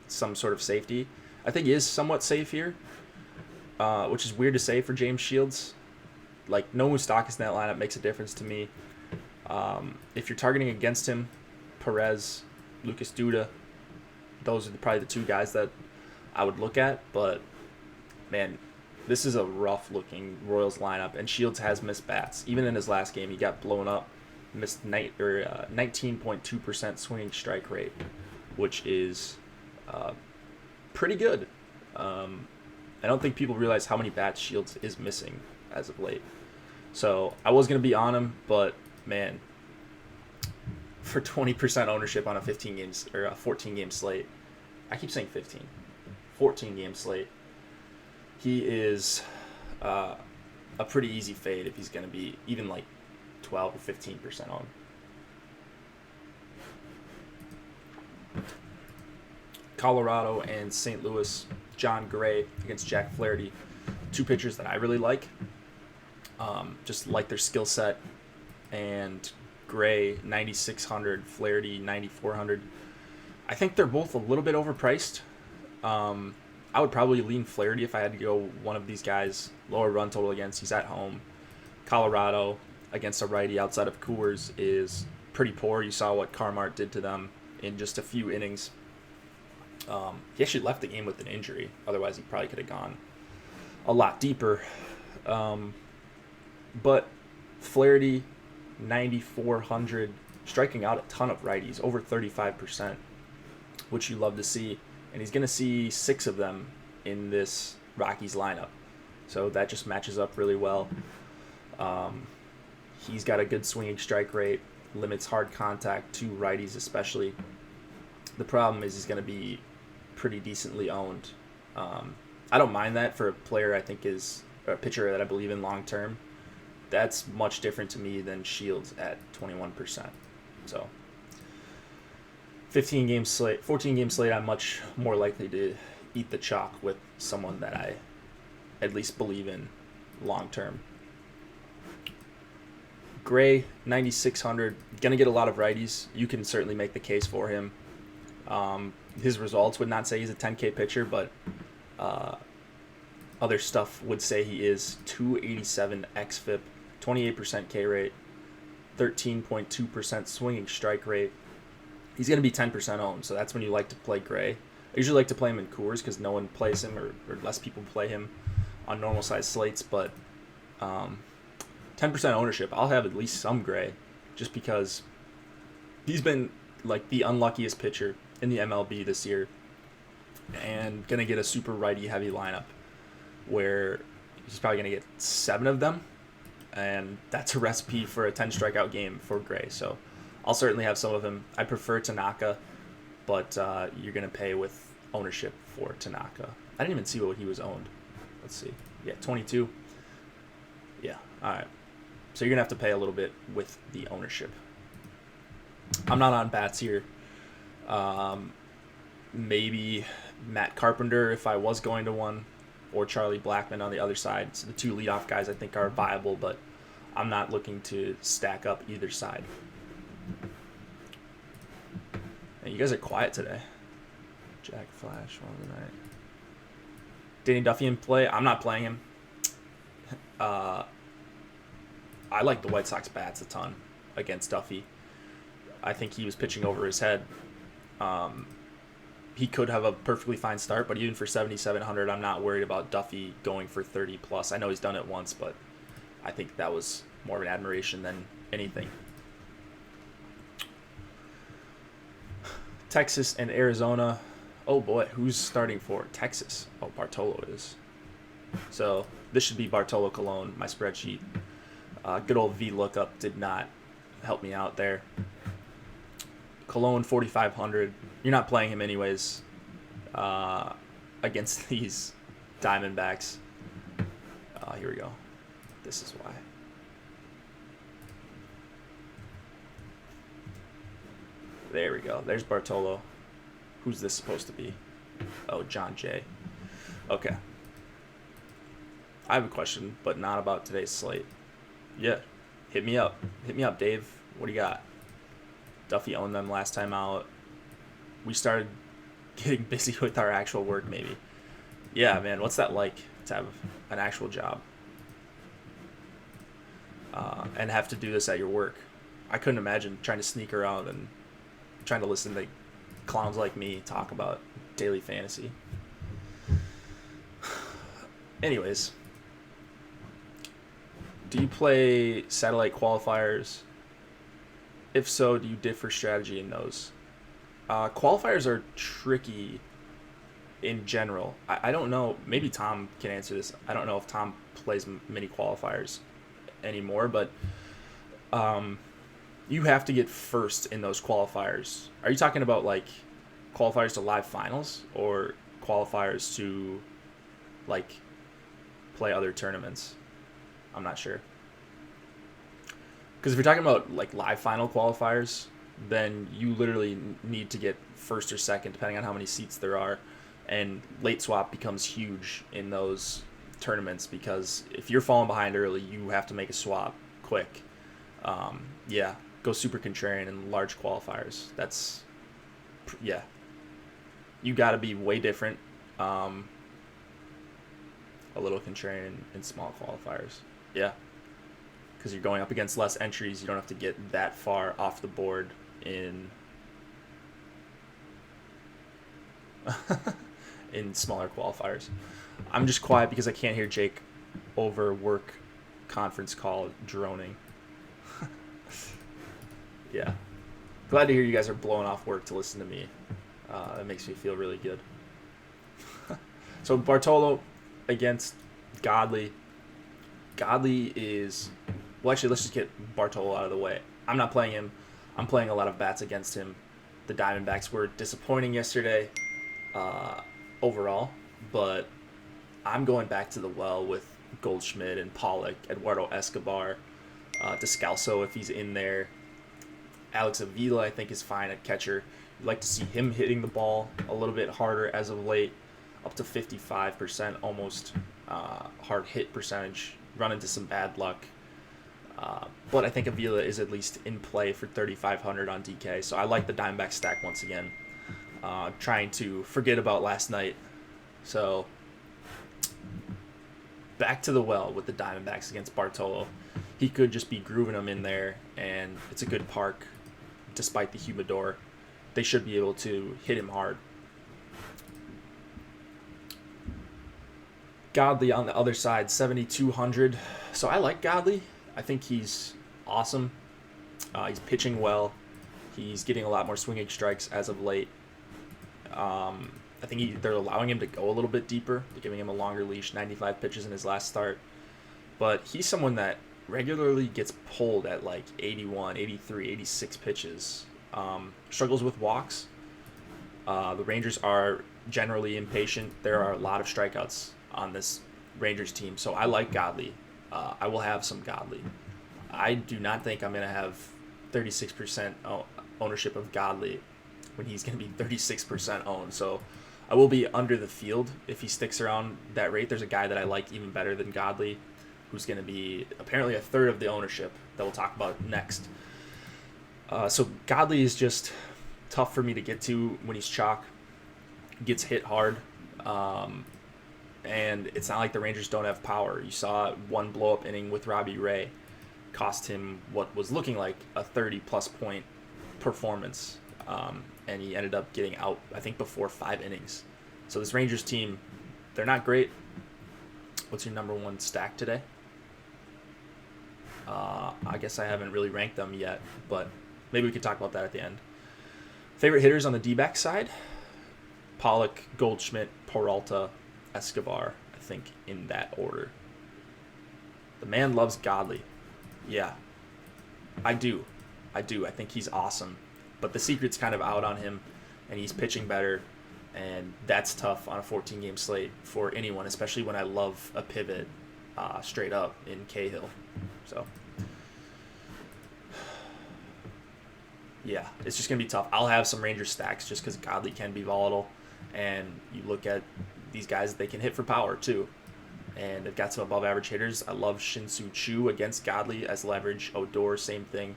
S1: some sort of safety. I think he is somewhat safe here, which is weird to say for James Shields. Like, no Moustakas in that lineup makes a difference to me. If you're targeting against him, Perez, Lucas Duda, those are probably the two guys that I would look at. But, man, this is a rough-looking Royals lineup, and Shields has missed bats. Even in his last game, he got blown up, missed 19.2% swinging strike rate, which is pretty good. I don't think people realize how many bats Shields is missing as of late. So I was going to be on him, but, man, for 20% ownership on a 15 games or a 14-game slate, I keep saying 15, 14-game slate, he is a pretty easy fade if he's going to be even like 12 or 15% on. Colorado and St. Louis, John Gray against Jack Flaherty, two pitchers that I really like. Just like their skill set. And Gray 9,600, Flaherty 9,400. I think they're both a little bit overpriced. I would probably lean Flaherty if I had to go one of these guys. Lower run total against. He's at home. Colorado against a righty outside of Coors is pretty poor. You saw what Carmart did to them in just a few innings. He actually left the game with an injury. Otherwise, he probably could have gone a lot deeper. But Flaherty, 9,400, striking out a ton of righties, over 35%, which you love to see. And he's going to see 6 of them in this Rockies lineup. So that just matches up really well. He's got a good swinging strike rate, limits hard contact to righties especially. The problem is he's going to be pretty decently owned. I don't mind that for a player I think is a pitcher that I believe in long term. That's much different to me than Shields at 21%. So 14-game slate, I'm much more likely to eat the chalk with someone that I at least believe in long term. Gray, 9,600, gonna get a lot of righties. You can certainly make the case for him. His results would not say he's a 10K pitcher, but other stuff would say he is. 287 xFIP, 28% K rate, 13.2% swinging strike rate. He's going to be 10% owned, so that's when you like to play Gray. I usually like to play him in Coors because no one plays him or less people play him on normal size slates, but 10% ownership, I'll have at least some Gray just because he's been like the unluckiest pitcher in the MLB this year and going to get a super righty heavy lineup where he's probably going to get 7 of them, and that's a recipe for a 10 strikeout game for Gray. So I'll certainly have some of him. I prefer Tanaka, but you're going to pay with ownership for Tanaka. I didn't even see what he was owned. Let's see. Yeah, 22. Yeah, all right. So you're going to have to pay a little bit with the ownership. I'm not on bats here. Maybe Matt Carpenter if I was going to one, or Charlie Blackmon on the other side. So the two leadoff guys I think are viable, but I'm not looking to stack up either side. Hey, you guys are quiet today. Jack Flash on the night. Danny Duffy in play. I'm not playing him. I like the White Sox bats a ton against Duffy. I think he was pitching over his head. He could have a perfectly fine start, but even for 7,700, I'm not worried about Duffy going for 30 plus. I know he's done it once, but I think that was more of an admiration than anything. Texas and Arizona. Oh boy, who's starting for Texas? Oh, Bartolo is. So this should be Bartolo Colon, my spreadsheet. Good old VLOOKUP did not help me out there. Colon 4,500. You're not playing him anyways against these Diamondbacks. Here we go. This is why. There we go. There's Bartolo. Who's this supposed to be? Oh, John Jay. Okay. I have a question, but not about today's slate. Yeah. Hit me up. Hit me up, Dave. What do you got? Duffy owned them last time out. We started getting busy with our actual work, maybe. Yeah, man. What's that like to have an actual job and have to do this at your work? I couldn't imagine trying to sneak around and trying to listen to clowns like me talk about daily fantasy. Anyways, do you play satellite qualifiers? If so, do you differ strategy in those? Qualifiers are tricky in general. I don't know. Maybe Tom can answer this. I don't know if Tom plays many qualifiers anymore, but you have to get first in those qualifiers. Are you talking about like qualifiers to live finals or qualifiers to like play other tournaments? I'm not sure. Because if you're talking about like live final qualifiers, then you literally need to get first or second, depending on how many seats there are. And late swap becomes huge in those tournaments because if you're falling behind early, you have to make a swap quick. Yeah, go super contrarian in large qualifiers. Yeah. You got to be way different. A little contrarian in small qualifiers. Yeah. Because you're going up against less entries. You don't have to get that far off the board in in smaller qualifiers. I'm just quiet because I can't hear Jake over work conference call droning. Yeah. Glad to hear you guys are blowing off work to listen to me. That makes me feel really good. So Bartolo against Godley. Godley is... Well, actually, let's just get Bartolo out of the way. I'm not playing him. I'm playing a lot of bats against him. The Diamondbacks were disappointing yesterday overall, but I'm going back to the well with Goldschmidt and Pollock, Eduardo Escobar, Descalso if he's in there. Alex Avila, I think, is fine at catcher. You'd like to see him hitting the ball a little bit harder as of late, up to 55% almost hard hit percentage. Run into some bad luck. But I think Avila is at least in play for 3,500 on DK. So I like the Diamondback stack once again. Trying to forget about last night. So back to the well with the Diamondbacks against Bartolo. He could just be grooving them in there, and it's a good park despite the humidor. They should be able to hit him hard. Godley on the other side, 7,200. So I like Godley. I think he's awesome. He's pitching well. He's getting a lot more swinging strikes as of late. I think they're allowing him to go a little bit deeper. They're giving him a longer leash, 95 pitches in his last start. But he's someone that regularly gets pulled at like 81, 83, 86 pitches. Struggles with walks. The Rangers are generally impatient. There are a lot of strikeouts on this Rangers team, so I like Godley. I will have some Godley. I do not think I'm going to have 36% ownership of Godley when he's going to be 36% owned. So I will be under the field if he sticks around that rate. There's a guy that I like even better than Godley who's going to be apparently a third of the ownership that we'll talk about next. So Godley is just tough for me to get to when he's chalk. Gets hit hard. And it's not like the Rangers don't have power. You saw one blow-up inning with Robbie Ray cost him what was looking like a 30-plus point performance. And he ended up getting out, I think, before 5 innings. So this Rangers team, they're not great. What's your number one stack today? I guess I haven't really ranked them yet, but maybe we could talk about that at the end. Favorite hitters on the D-back side? Pollock, Goldschmidt, Peralta, Escobar, I think, in that order. The man loves Godley. Yeah, I do. I think he's awesome. But the secret's kind of out on him, and he's pitching better, and that's tough on a 14-game slate for anyone, especially when I love a pivot straight up in Cahill. So, yeah, it's just going to be tough. I'll have some Ranger stacks just because Godley can be volatile, and you look at these guys, they can hit for power too. And they've got some above average hitters. I love Shin-Soo Choo against Godley as leverage. Odor, same thing.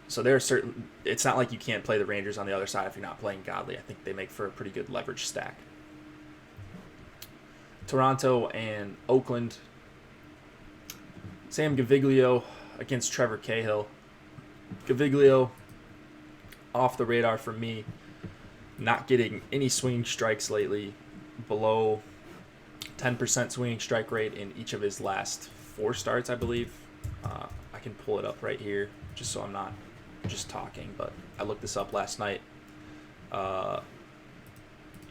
S1: So there are certain. It's not like you can't play the Rangers on the other side if you're not playing Godley. I think they make for a pretty good leverage stack. Toronto and Oakland. Sam Gaviglio against Trevor Cahill. Gaviglio off the radar for me. Not getting any swinging strikes lately. Below 10% swinging strike rate in each of his last 4 starts, I believe. I can pull it up right here just so I'm not just talking, but I looked this up last night.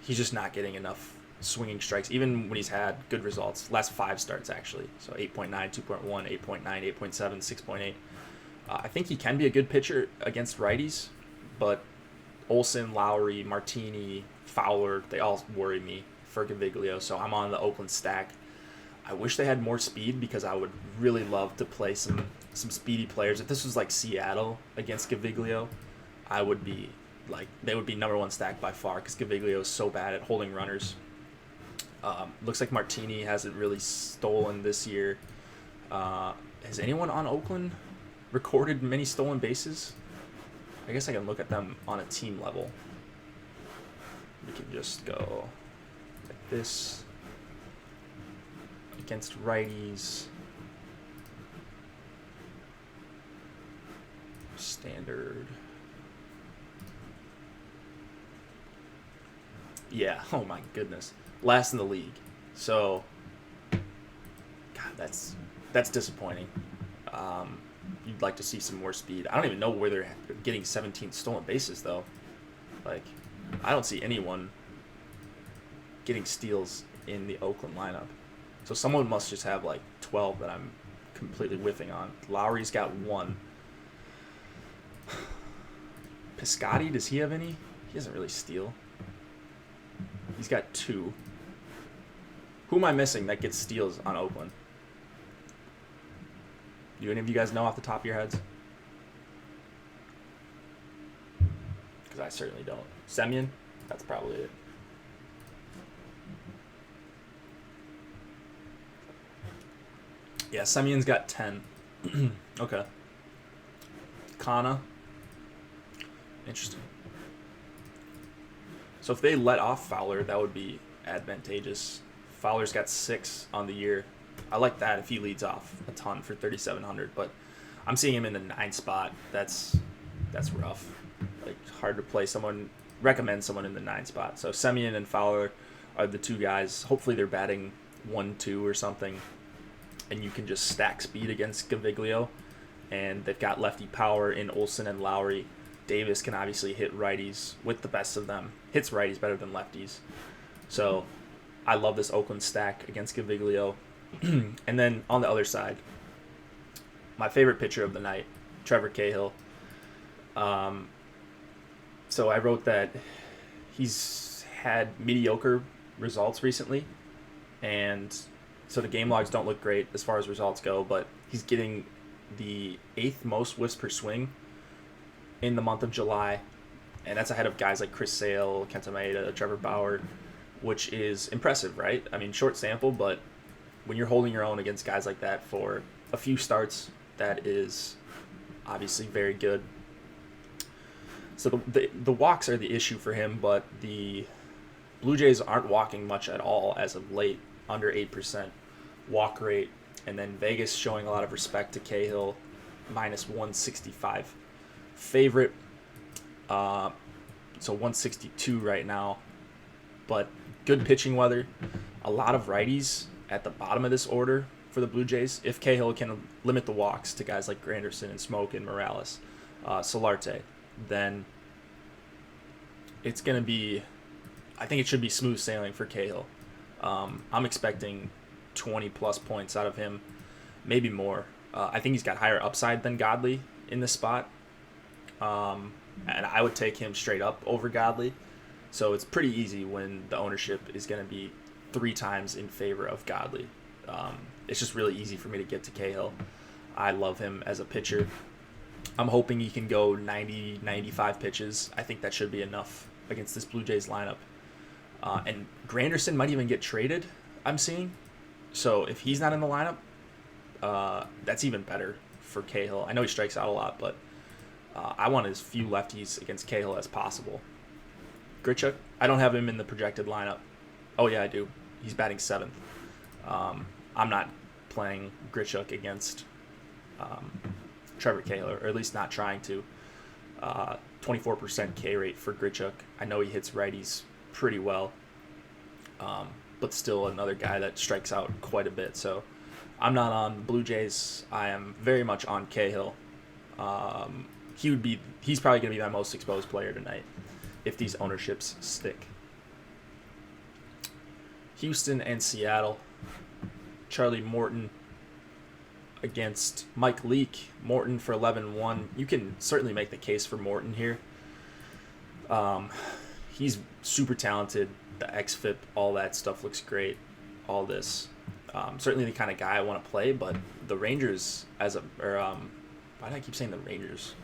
S1: He's just not getting enough swinging strikes, even when he's had good results. Last 5 starts, actually. So 8.9, 2.1, 8.9, 8.7, 6.8. I think he can be a good pitcher against righties, but Olsen, Lowry, Martini, Fowler, they all worry me for Gaviglio, so I'm on the Oakland stack. I wish they had more speed because I would really love to play some speedy players. If this was like Seattle against Gaviglio, I would be like, they would be number 1 stack by far because Gaviglio is so bad at holding runners. Looks like Martini hasn't really stolen this year. Has anyone on Oakland recorded many stolen bases? I guess I can look at them on a team level. We can just go like this. Against righties. Standard. Yeah, oh my goodness. Last in the league. So, God, that's disappointing. You'd like to see some more speed. I don't even know where they're getting 17 stolen bases, though. Like, I don't see anyone getting steals in the Oakland lineup. So someone must just have, like, 12 that I'm completely whiffing on. Lowry's got 1. Piscotty, does he have any? He doesn't really steal. He's got 2. Who am I missing that gets steals on Oakland? Do any of you guys know off the top of your heads? Because I certainly don't. Semyon? That's probably it. Yeah, Semyon's got 10. Okay. Kana. Interesting. So if they let off Fowler, that would be advantageous. Fowler's got 6 on the year. I like that if he leads off a ton for 3,700, but I'm seeing him in the 9 spot. That's rough. Like, hard to play someone, recommend someone in the 9 spot. So Semyon and Fowler are the 2 guys. Hopefully they're batting 1-2 or something, and you can just stack speed against Gaviglio. And they've got lefty power in Olsen and Lowry. Davis can obviously hit righties with the best of them. Hits righties better than lefties. So I love this Oakland stack against Gaviglio. And then on the other side, my favorite pitcher of the night, Trevor Cahill. So I wrote that he's had mediocre results recently, and so the game logs don't look great as far as results go, but he's getting the 8th most whiffs per swing in the month of July, and that's ahead of guys like Chris Sale, Kenta Maeda, Trevor Bauer, which is impressive, right? I mean, short sample, but when you're holding your own against guys like that for a few starts, that is obviously very good. So the walks are the issue for him, but the Blue Jays aren't walking much at all as of late, under 8% walk rate. And then Vegas showing a lot of respect to Cahill, minus 165 favorite. So 162 right now, but good pitching weather. A lot of righties at the bottom of this order for the Blue Jays. If Cahill can limit the walks to guys like Granderson and Smoke and Morales, Solarte, then it's going to be, I think it should be smooth sailing for Cahill. I'm expecting 20 plus points out of him, maybe more. I think he's got higher upside than Godley in this spot. And I would take him straight up over Godley. So it's pretty easy when the ownership is going to be 3 times in favor of Godley. It's just really easy for me to get to Cahill. I love him as a pitcher. I'm hoping he can go 90, 95 pitches. I think that should be enough against this Blue Jays lineup. And Granderson might even get traded, I'm seeing. So if he's not in the lineup, that's even better for Cahill. I know he strikes out a lot, but I want as few lefties against Cahill as possible. Grichuk, I don't have him in the projected lineup. Oh, yeah, I do. He's batting 7th. I'm not playing Grichuk against Trevor Cahill, or at least not trying to. 24% K rate for Grichuk. I know he hits righties pretty well, but still another guy that strikes out quite a bit. So I'm not on Blue Jays. I am very much on Cahill. He's probably going to be my most exposed player tonight if these ownerships stick. Houston and Seattle. Charlie Morton against Mike Leake. Morton for 11-1. You can certainly make the case for Morton here. He's super talented. The xFIP, all that stuff looks great. All this. Certainly the kind of guy I want to play, but the Rangers why do I keep saying the Rangers?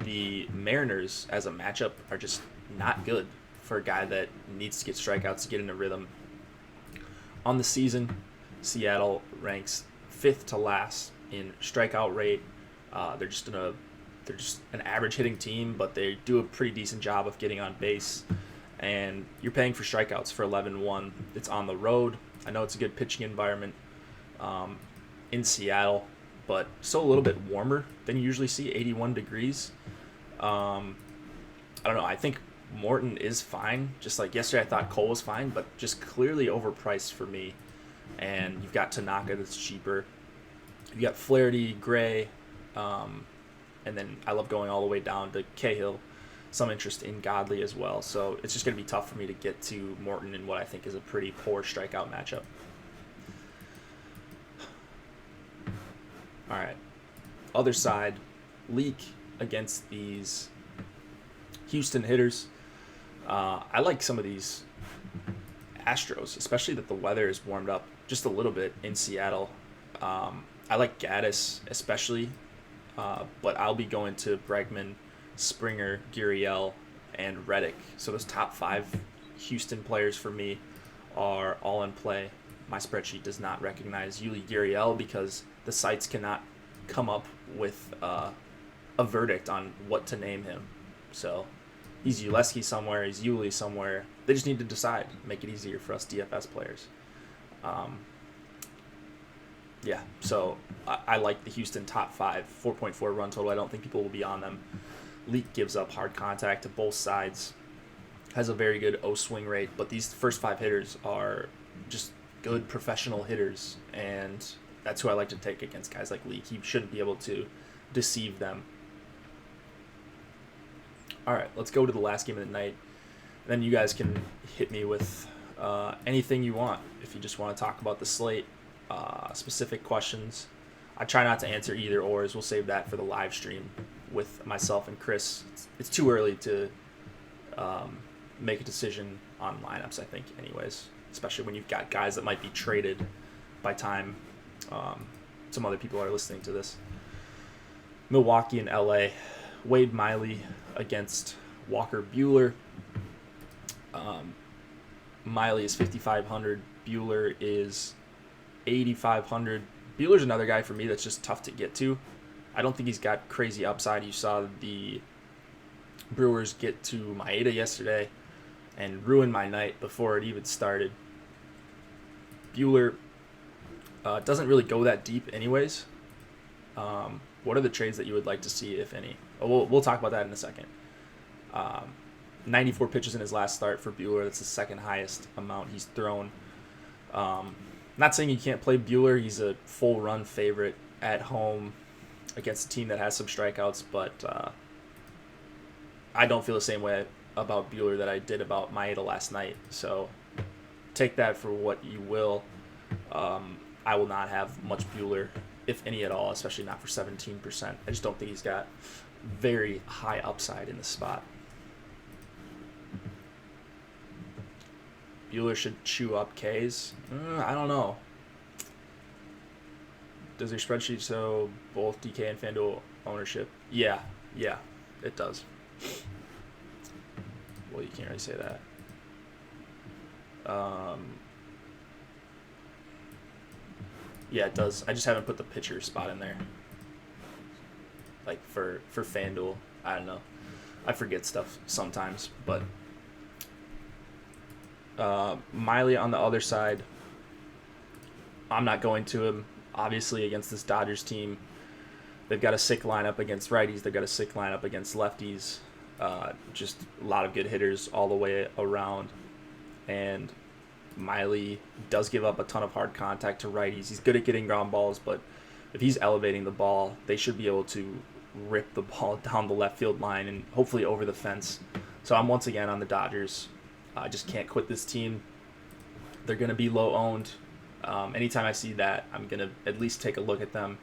S1: The Mariners as a matchup are just not good for a guy that needs to get strikeouts to get into rhythm. On the season, Seattle ranks 5th to last in strikeout rate. They're just an average hitting team, but they do a pretty decent job of getting on base. And you're paying for strikeouts for 11-1. It's on the road. I know it's a good pitching environment in Seattle, but still a little bit warmer than you usually see, 81 degrees. I don't know. I think Morton is fine. Just like yesterday, I thought Cole was fine, but just clearly overpriced for me. And you've got Tanaka that's cheaper. You got Flaherty, Gray, and then I love going all the way down to Cahill. Some interest in Godley as well. So it's just going to be tough for me to get to Morton in what I think is a pretty poor strikeout matchup. All right. Other side, Leake against these Houston hitters. I like some of these Astros, especially that the weather has warmed up just a little bit in Seattle. I like Gaddis especially, but I'll be going to Bregman, Springer, Gurriel, and Reddick. So those top 5 Houston players for me are all in play. My spreadsheet does not recognize Yuli Gurriel because the sites cannot come up with a verdict on what to name him. So he's Uleski somewhere, he's Yuli somewhere. They just need to decide, make it easier for us DFS players. So I like the Houston top 5, 4.4 run total. I don't think people will be on them. Leake gives up hard contact to both sides, has a very good O-swing rate, but these first 5 hitters are just good professional hitters, and that's who I like to take against guys like Leake. He shouldn't be able to deceive them. All right, let's go to the last game of the night. Then you guys can hit me with anything you want. If you just want to talk about the slate, specific questions. I try not to answer either ors. We'll save that for the live stream with myself and Chris. It's too early to make a decision on lineups, I think, anyways, especially when you've got guys that might be traded by time some other people are listening to this. Milwaukee and LA. Wade Miley against Walker Buehler. Miley is 5,500. Buehler is 8,500. Buehler's another guy for me that's just tough to get to. I don't think he's got crazy upside. You saw the Brewers get to Maeda yesterday and ruin my night before it even started. Buehler doesn't really go that deep anyways. What are the trades that you would like to see, if any? We'll talk about that in a second. 94 pitches in his last start for Buehler. That's the second highest amount he's thrown. Not saying you can't play Buehler. He's a full run favorite at home against a team that has some strikeouts, but I don't feel the same way about Buehler that I did about Maeda last night. So take that for what you will. I will not have much Buehler, if any at all, especially not for 17%. I just don't think he's got very high upside in the spot. Buehler should chew up Ks. I don't know. Does your spreadsheet show both DK and FanDuel ownership? Yeah, it does. Well, you can't really say that. Yeah, it does. I just haven't put the pitcher spot in there. Like for FanDuel, I don't know. I forget stuff sometimes, but Miley on the other side, I'm not going to him. Obviously, against this Dodgers team, they've got a sick lineup against righties. They've got a sick lineup against lefties. Just a lot of good hitters all the way around. And Miley does give up a ton of hard contact to righties. He's good at getting ground balls, but if he's elevating the ball, they should be able to rip the ball down the left field line and hopefully over the fence. So I'm once again on the Dodgers. I just can't quit this team. They're going to be low owned. Anytime I see that, I'm going to at least take a look at them.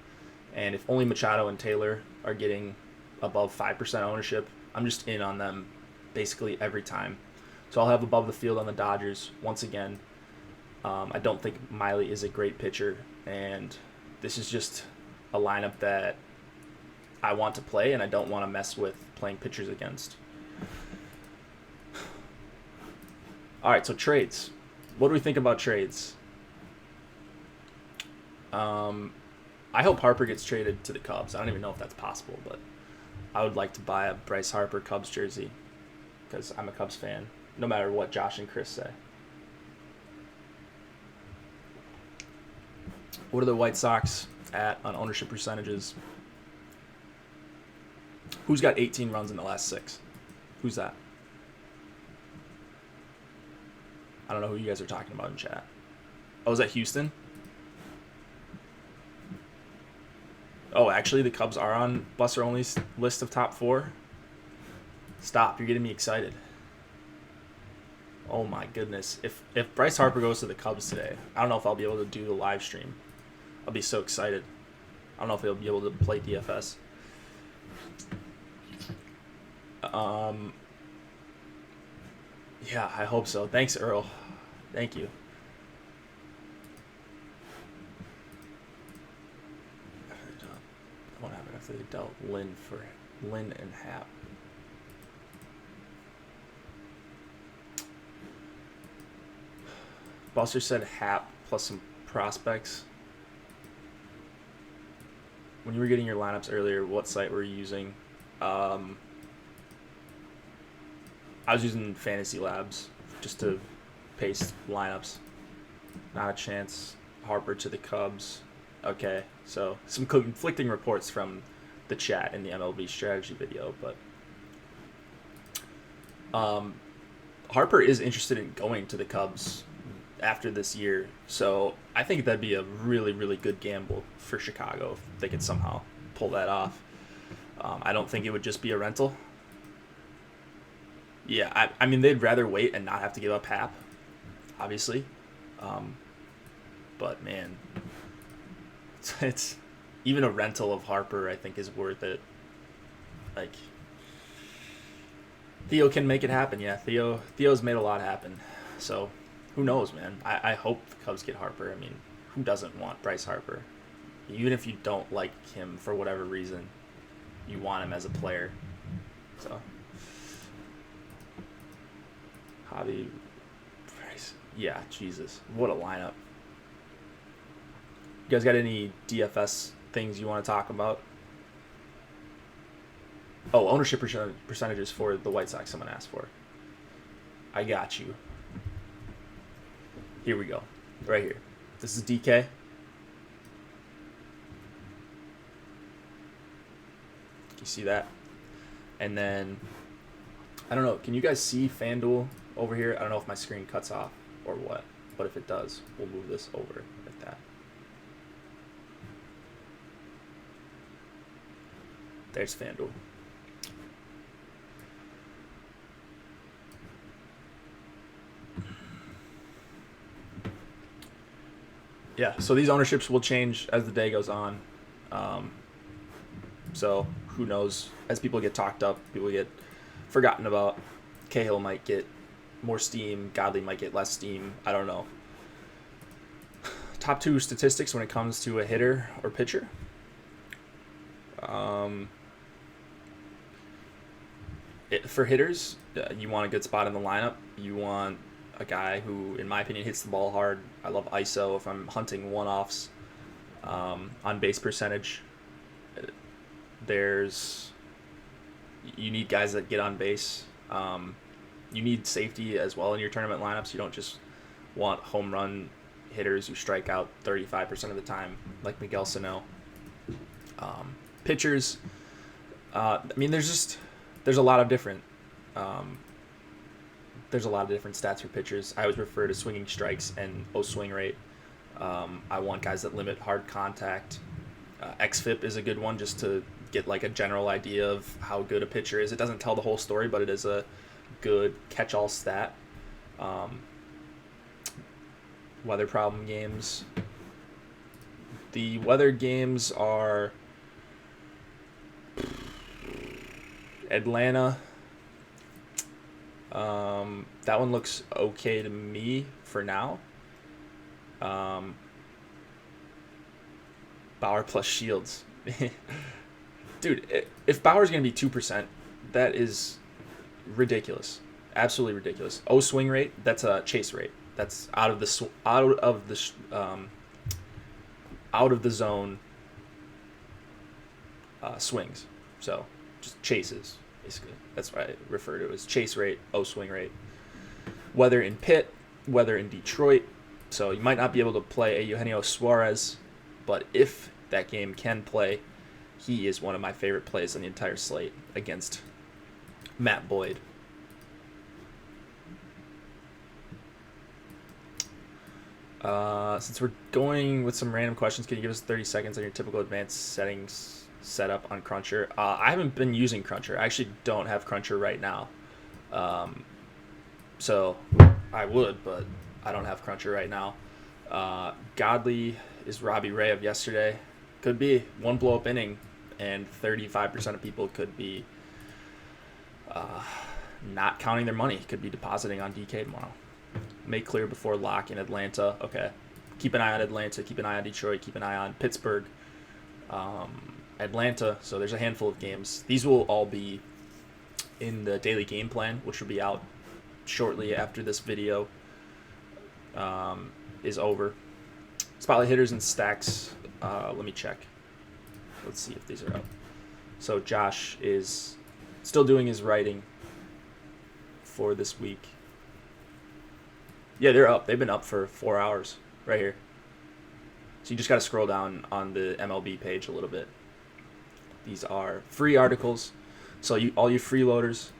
S1: And if only Machado and Taylor are getting above 5% ownership, I'm just in on them basically every time. So I'll have above the field on the Dodgers once again. I don't think Miley is a great pitcher, and this is just a lineup that I want to play, and I don't want to mess with playing pitchers against. All right, so trades. What do we think about trades? I hope Harper gets traded to the Cubs. I don't even know if that's possible, but I would like to buy a Bryce Harper Cubs jersey because I'm a Cubs fan, no matter what Josh and Chris say. What are the White Sox at on ownership percentages? Who's got 18 runs in the last 6? Who's that? I don't know who you guys are talking about in chat. Oh, is that Houston? Oh, actually, the Cubs are on Buster Only's list of top 4. Stop, you're getting me excited. Oh my goodness. If Bryce Harper goes to the Cubs today, I don't know if I'll be able to do the live stream. I'll be so excited. I don't know if he'll be able to play DFS. Yeah, I hope so. Thanks, Earl. Thank you. What happened if they dealt Lynn and Hap? Buster said Hap plus some prospects. When you were getting your lineups earlier, what site were you using? I was using Fantasy Labs just to paste lineups. Not a chance. Harper to the Cubs. Okay, so some conflicting reports from the chat in the MLB strategy video, but Harper is interested in going to the Cubs after this year, so I think that'd be a really, really good gamble for Chicago if they could somehow pull that off. I don't think it would just be a rental. Yeah, I mean, they'd rather wait and not have to give up Hap, obviously. But, man, it's even a rental of Harper, I think, is worth it. Like, Theo can make it happen. Yeah, Theo's made a lot happen. So, who knows, man? I hope the Cubs get Harper. I mean, who doesn't want Bryce Harper? Even if you don't like him for whatever reason, you want him as a player. So, Javi, Bryce. Yeah, Jesus. What a lineup. You guys got any DFS things you want to talk about? Oh, ownership percentages for the White Sox someone asked for. I got you. Here we go. Right here. This is DK. You see that? And then, I don't know. Can you guys see FanDuel over here? I don't know if my screen cuts off or what. But if it does, we'll move this over like that. There's FanDuel. Yeah, so these ownerships will change as the day goes on. So who knows? As people get talked up, people get forgotten about. Cahill might get more steam. Godley might get less steam. I don't know. Top 2 statistics when it comes to a hitter or pitcher. For hitters, you want a good spot in the lineup. You want a guy who, in my opinion, hits the ball hard. I love ISO if I'm hunting one-offs. On base percentage, you need guys that get on base. You need safety as well in your tournament lineups. You don't just want home run hitters who strike out 35% of the time, like Miguel Sano. Pitchers, there's a lot of different stats for pitchers. I always refer to swinging strikes and swing rate. I want guys that limit hard contact. XFIP is a good one just to get like a general idea of how good a pitcher is. It doesn't tell the whole story, but it is a good catch-all stat. Weather problem games. The weather games are Atlanta. That one looks okay to me for now. Bauer plus Shields. Dude, if Bauer's going to be 2%, that is ridiculous. Absolutely ridiculous. Swing rate, that's a chase rate. That's out of the zone swings. So just chases, basically. That's what I refer to as chase rate, swing rate. Weather in Pitt, weather in Detroit. So you might not be able to play a Eugenio Suarez, but if that game can play, he is one of my favorite plays on the entire slate against Matt Boyd. Since we're going with some random questions, can you give us 30 seconds on your typical advanced settings setup on Cruncher? I haven't been using Cruncher. I actually don't have Cruncher right now. So I would, but I don't have Cruncher right now. Godly is Robbie Ray of yesterday. Could be one blow-up inning, and 35% of people could be not counting their money. Could be depositing on DK tomorrow. Make clear before lock in Atlanta. Okay. Keep an eye on Atlanta. Keep an eye on Detroit. Keep an eye on Pittsburgh. Atlanta. So there's a handful of games. These will all be in the daily game plan, which will be out shortly after this video is over. Spotlight hitters and stacks. Let me check. Let's see if these are up. So Josh is still doing his writing for this week. Yeah, they're up. They've been up for 4 hours right here. So you just got to scroll down on the MLB page a little bit. These are free articles. So all you freeloaders,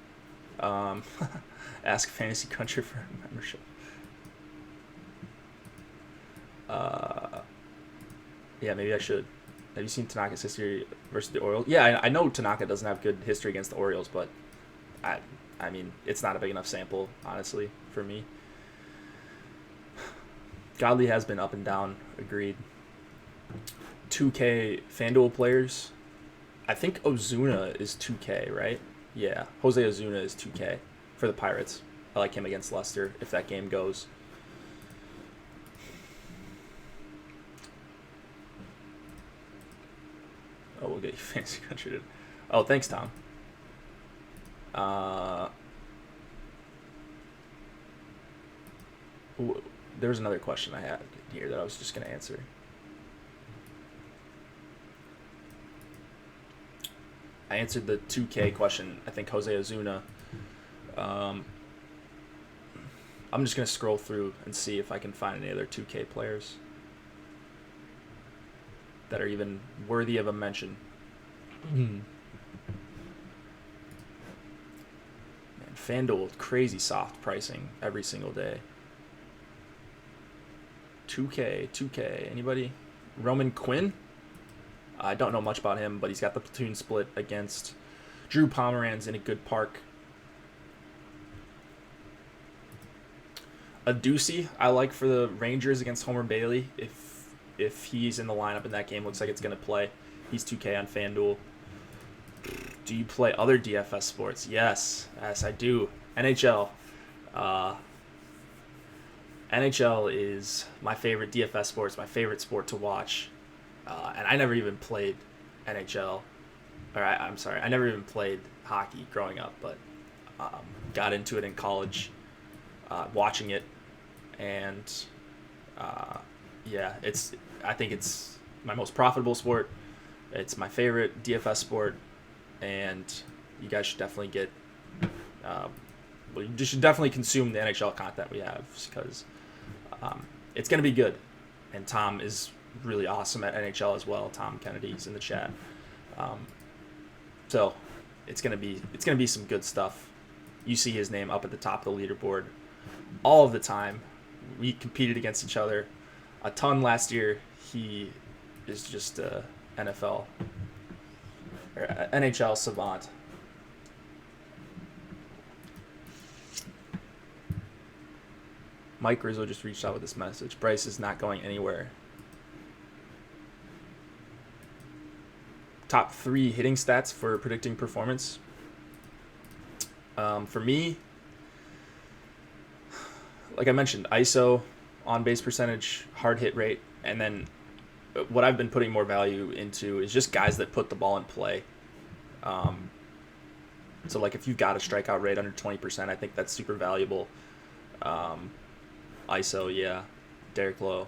S1: ask Fantasy Country for a membership. Yeah, maybe I should. Have you seen Tanaka's history versus the Orioles? Yeah, I know Tanaka doesn't have good history against the Orioles, but I mean, it's not a big enough sample, honestly, for me. Godley has been up and down, agreed. 2K FanDuel players. I think Ozuna is 2K, right? Yeah, Jose Ozuna is 2K for the Pirates. I like him against Leicester if that game goes. Oh, we'll get you Fantasy Country, dude. Oh, thanks, Tom. There was another question I had here that I was just going to answer. I answered the 2K question. I think Jose Ozuna. I'm just going to scroll through and see if I can find any other 2K players that are even worthy of a mention. Man, FanDuel, crazy soft pricing every single day. 2K. Anybody? Roman Quinn? I don't know much about him, but he's got the platoon split against Drew Pomeranz in a good park. A Ducey I like for the Rangers against Homer Bailey. If he's in the lineup and that game looks like it's going to play, he's 2K on FanDuel. Do you play other DFS sports? Yes, I do. NHL. NHL is my favorite DFS sport. It's my favorite sport to watch. And I never even played NHL. I'm sorry, I never even played hockey growing up, but got into it in college. watching it, and yeah, I think it's my most profitable sport. It's my favorite DFS sport, and you guys should definitely get. Well, you should definitely consume the NHL content we have because it's going to be good. And Tom is really awesome at NHL as well. Tom Kennedy's in the chat. So it's gonna be some good stuff. You see his name up at the top of the leaderboard all of the time. We competed against each other a ton last year. He is just a NFL or NHL savant. Mike Rizzo just reached out with this message. Bryce is not going anywhere. Top 3 hitting stats for predicting performance. For me, like I mentioned, ISO, on-base percentage, hard hit rate, and then what I've been putting more value into is just guys that put the ball in play. So like if you've got a strikeout rate under 20%, I think that's super valuable. ISO, yeah, Derek Lowe.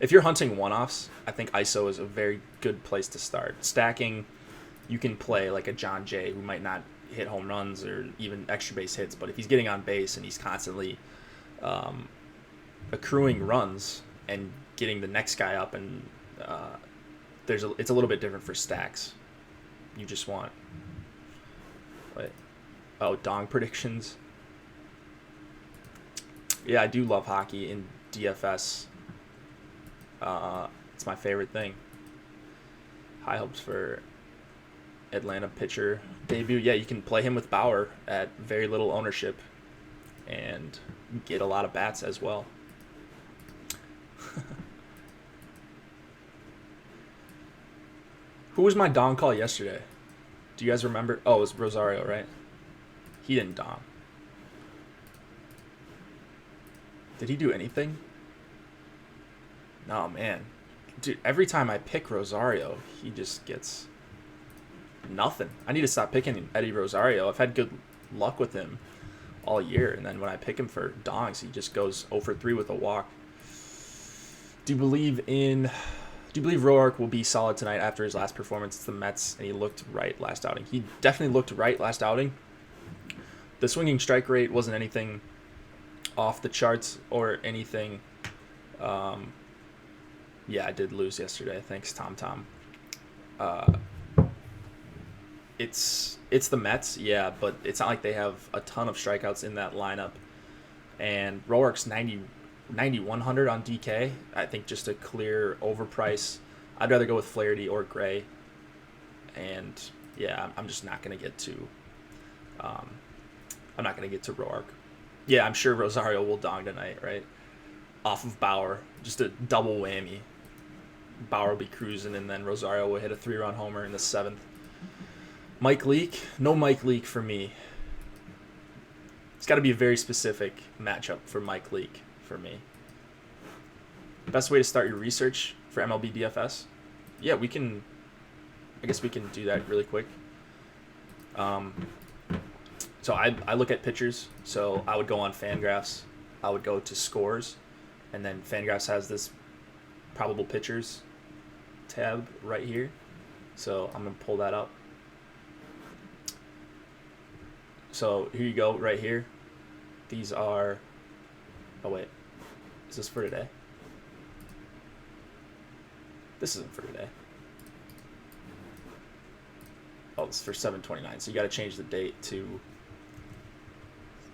S1: If you're hunting one-offs, I think ISO is a very good place to start. Stacking, you can play like a John Jay who might not hit home runs or even extra base hits, but if he's getting on base and he's constantly accruing runs and getting the next guy up, and it's a little bit different for stacks. You just want dong predictions. Yeah, I do love hockey in DFS. It's my favorite thing. High hopes for Atlanta pitcher debut. Yeah, you can play him with Bauer at very little ownership and get a lot of bats as well. Who was my dong call yesterday? Do you guys remember? Oh, it was Rosario, right? He didn't dong. Did he do anything? No, man. Dude, every time I pick Rosario, he just gets nothing. I need to stop picking Eddie Rosario. I've had good luck with him all year, and then when I pick him for dongs, he just goes 0 for 3 with a walk. Do you believe Roark will be solid tonight after his last performance? It's the Mets, and he looked right last outing. He definitely looked right last outing. The swinging strike rate wasn't anything off the charts or anything. Yeah, I did lose yesterday. Thanks, Tom. It's the Mets, yeah, but it's not like they have a ton of strikeouts in that lineup. And Roark's 9,100 on DK. I think just a clear overprice. I'd rather go with Flaherty or Gray. And yeah, I'm just not gonna get to. I'm not gonna get to Roark. Yeah, I'm sure Rosario will dong tonight, right? Off of Bauer, just a double whammy. Bauer will be cruising, and then Rosario will hit a 3-run homer in the 7th. Mike Leake? No Mike Leake for me. It's got to be a very specific matchup for Mike Leake for me. Best way to start your research for MLB DFS? Yeah, I guess we can do that really quick. So I look at pitchers. So I would go on FanGraphs. I would go to scores. And then FanGraphs has this probable pitchers tab right here. So I'm going to pull that up. So here you go, right here. These are... Oh, wait. Is this for today? This isn't for today. Oh, this is for 7/29. So you got to change the date to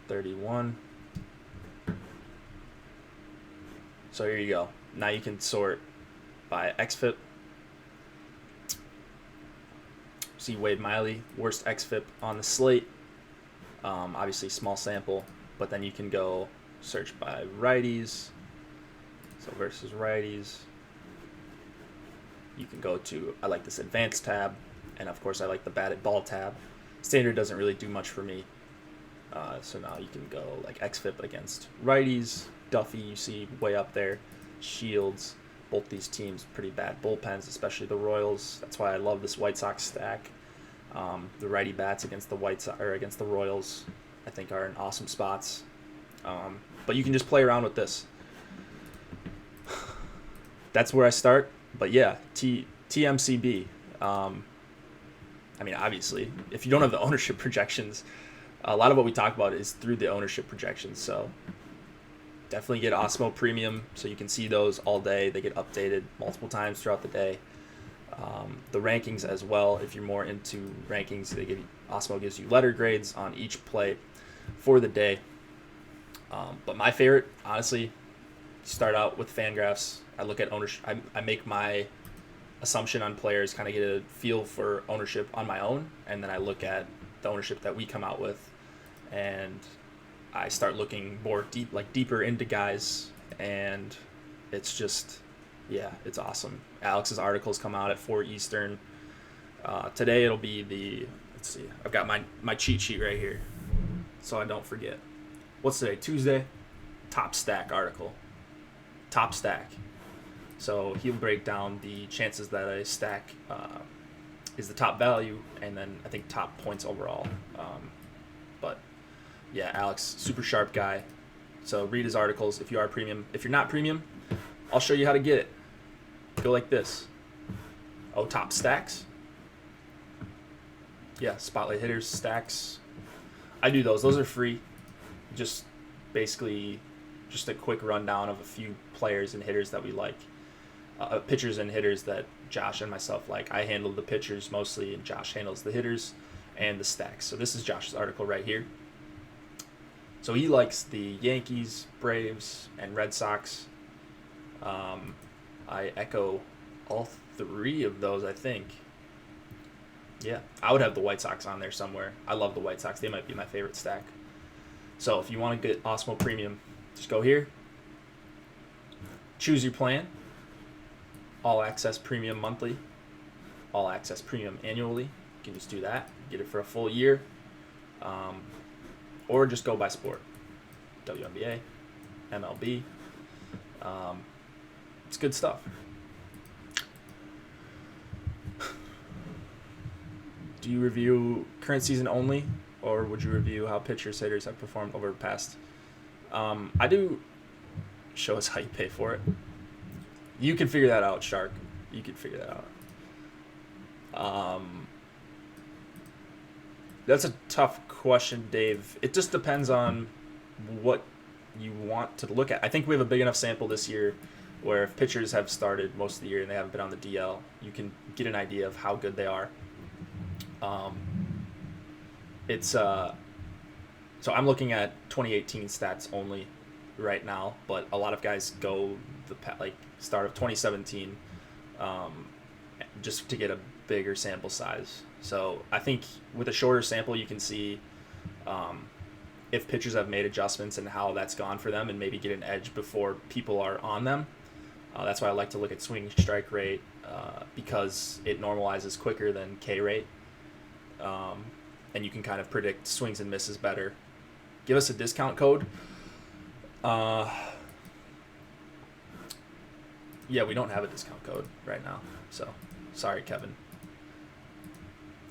S1: 31. So here you go. Now you can sort by XFIP. See Wade Miley, worst XFIP on the slate. Obviously small sample, but then you can go search by righties. So versus righties. You can go to, I like this advanced tab, and of course I like the batted ball tab. Standard doesn't really do much for me. So now you can go like XFIP against righties. Duffy, you see way up there. Shields, both these teams pretty bad bullpens, especially the Royals. That's why I love this White Sox stack. The righty bats against the against the Royals, I think, are in awesome spots. But you can just play around with this. That's where I start. But yeah, TMCB. I mean, obviously, if you don't have the ownership projections, a lot of what we talk about is through the ownership projections. So definitely get Osmo Premium so you can see those all day. They get updated multiple times throughout the day. The rankings as well. If you're more into rankings, Osmo gives you letter grades on each play for the day. But my favorite, honestly, start out with FanGraphs. I look at ownership. I make my assumption on players, kind of get a feel for ownership on my own, and then I look at the ownership that we come out with, and I start looking more deeper into guys, and it's just, yeah, it's awesome. Alex's articles come out at 4 Eastern. Today it'll be let's see, I've got my cheat sheet right here, so I don't forget. What's today? Tuesday? Top Stack article. Top Stack. So he'll break down the chances that a stack is the top value, and then I think top points overall. But yeah, Alex, super sharp guy. So read his articles if you are premium. If you're not premium, I'll show you how to get it. Go like this. Oh, top stacks. Yeah, spotlight hitters, stacks. I do those. Those are free. Just basically just a quick rundown of a few players and hitters that we like. Pitchers and hitters that Josh and myself like. I handle the pitchers mostly, and Josh handles the hitters and the stacks. So this is Josh's article right here. So he likes the Yankees, Braves, and Red Sox. I echo all 3 of those, I think. Yeah, I would have the White Sox on there somewhere. I love the White Sox. They might be my favorite stack. So if you want to get Osmo Premium, just go here. Choose your plan. All Access Premium monthly. All Access Premium annually. You can just do that. Get it for a full year. Or just go by sport. WNBA, MLB. It's good stuff. Do you review current season only, or would you review how pitchers, hitters have performed over the past? I do. Show us how you pay for it. You can figure that out, Shark. You can figure that out. That's a tough question, Dave. It just depends on what you want to look at. I think we have a big enough sample this year where if pitchers have started most of the year and they haven't been on the DL, you can get an idea of how good they are. So I'm looking at 2018 stats only right now, but a lot of guys go the start of 2017 just to get a bigger sample size. So I think with a shorter sample, you can see if pitchers have made adjustments and how that's gone for them, and maybe get an edge before people are on them. That's why I like to look at swing strike rate because it normalizes quicker than K rate. And you can kind of predict swings and misses better. Give us a discount code. Yeah, we don't have a discount code right now, so sorry, Kevin.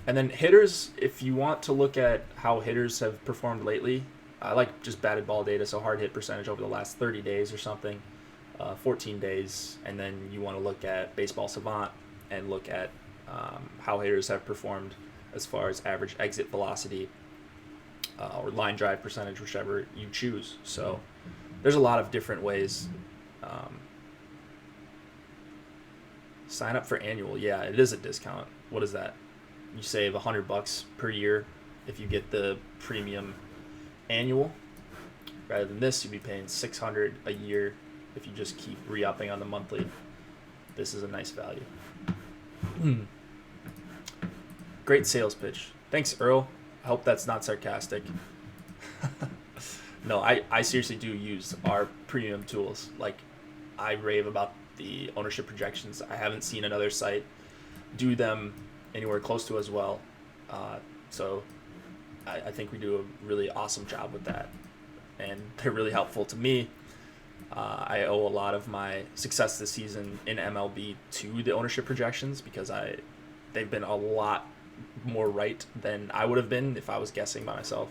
S1: And then hitters, if you want to look at how hitters have performed lately, I like just batted ball data, so hard hit percentage over the last 30 days or something, 14 days, and then you want to look at Baseball Savant and look at how hitters have performed as far as average exit velocity or line drive percentage, whichever you choose. So there's a lot of different ways. Sign up for annual. Yeah, it is a discount. What is that? You save $100 per year if you get the premium annual. Rather than this, you'd be paying $600 a year if you just keep re-upping on the monthly. This is a nice value. Great sales pitch. Thanks, Earl. I hope that's not sarcastic. No, I seriously do use our premium tools. Like, I rave about the ownership projections. I haven't seen another site do them anywhere close to as well. So I think we do a really awesome job with that. And they're really helpful to me. I owe a lot of my success this season in MLB to the ownership projections because they've been a lot more right than I would have been if I was guessing by myself.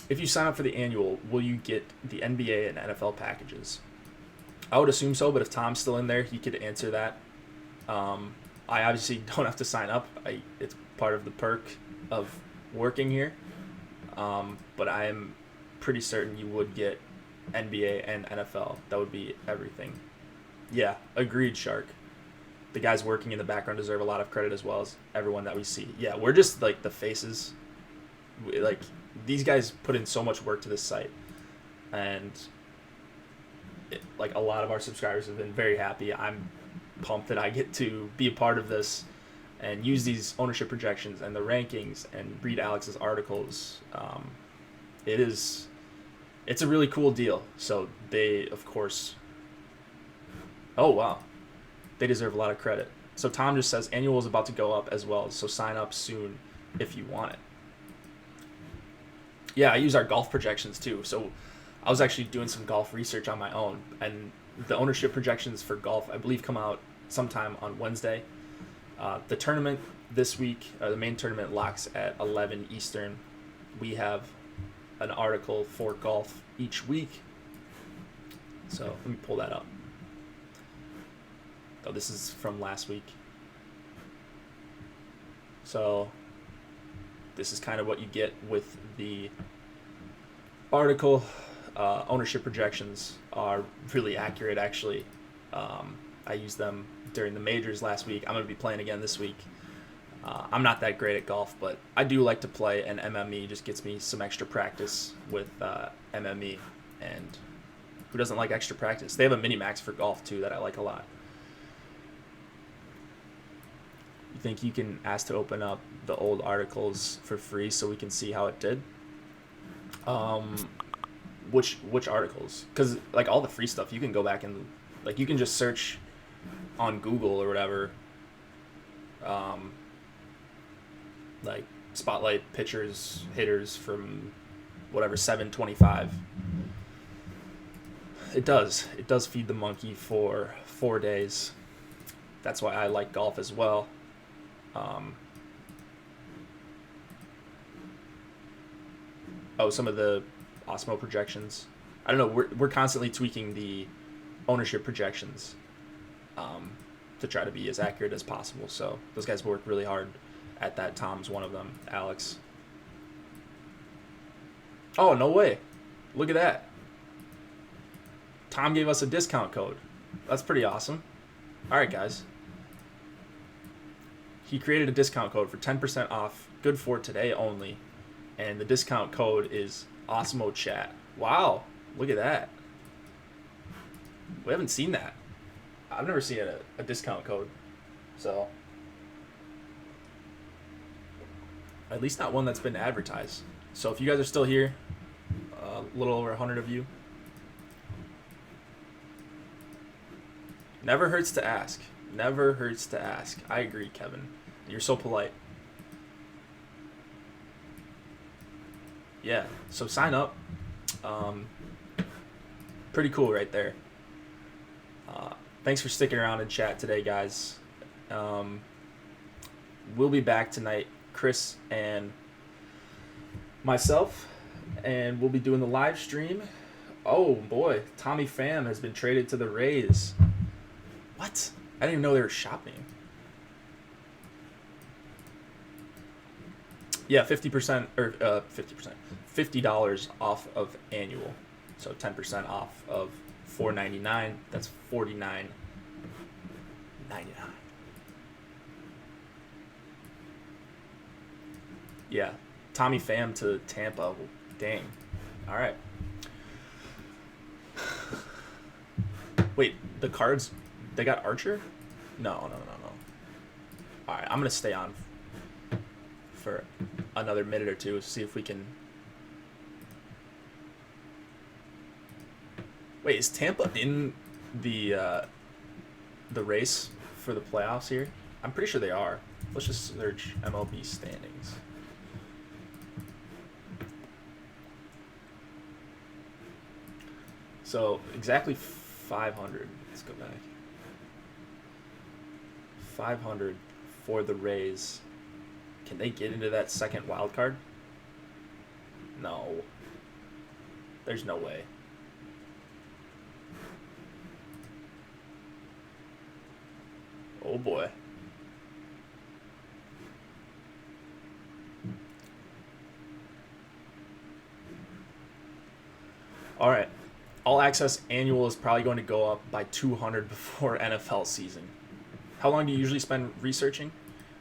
S1: if you sign up for the annual, will you get the NBA and NFL packages? I would assume so, but if Tom's still in there, he could answer that. I obviously don't have to sign up. It's part of the perk of working here. But I am pretty certain you would get NBA and NFL. That would be everything. Yeah, agreed, Shark. The guys working in the background deserve a lot of credit as well as everyone that we see. Yeah, we're just like the faces. Like, these guys put in so much work to this site. And like a lot of our subscribers have been very happy. I'm pumped that I get to be a part of this and use these ownership projections and the rankings and read Alex's articles. It's a really cool deal. So they, of course, oh wow, they deserve a lot of credit. So Tom just says annual is about to go up as well, so sign up soon if you want it. Yeah, I use our golf projections too. So I was actually doing some golf research on my own, and the ownership projections for golf, I believe, come out sometime on Wednesday. The tournament this week, the main tournament, locks at 11 Eastern. We have an article for golf each week. So let me pull that up. Oh, this is from last week. So this is kind of what you get with the article. Ownership projections are really accurate, actually. I used them during the majors last week. I'm going to be playing again this week. I'm not that great at golf, but I do like to play, and MME just gets me some extra practice with MME. And who doesn't like extra practice? They have a mini-max for golf, too, that I like a lot. You think you can ask to open up the old articles for free so we can see how it did? Which articles? Because like all the free stuff, you can go back and like you can just search on Google or whatever. Like spotlight pitchers, hitters from whatever 725. It does feed the monkey for 4 days. That's why I like golf as well. Some of the Osmo projections. I don't know. We're constantly tweaking the ownership projections to try to be as accurate as possible. So those guys work really hard at that. Tom's one of them. Alex. Oh, no way. Look at that. Tom gave us a discount code. That's pretty awesome. All right, guys. He created a discount code for 10% off, good for today only. And the discount code is OsmoChat. Wow, look at that. We haven't seen that. I've never seen a discount code. So, at least not one that's been advertised. So if you guys are still here, a little over 100 of you, never hurts to ask. Never hurts to ask. I agree, Kevin. You're so polite. Yeah, so sign up. Pretty cool right there. Thanks for sticking around and chat today, guys. We'll be back tonight, Chris and myself, and we'll be doing the live stream. Oh, boy. Tommy Pham has been traded to the Rays. What? I didn't even know they were shopping. Yeah, 50% or 50%, $50 off of annual, so 10% off of $4.99. That's $49.99. Yeah, Tommy Pham to Tampa. Dang. All right. Wait, the Cards, they got Archer? No. All right, I'm gonna stay on for another minute or two, see if we can. Wait, is Tampa in the race for the playoffs here? I'm pretty sure they are. Let's just search MLB standings. So exactly 500. Let's go back. 500 for the Rays. Can they get into that second wild card? No. There's no way. Oh boy. All right. All Access Annual is probably going to go up by 200 before NFL season. How long do you usually spend researching?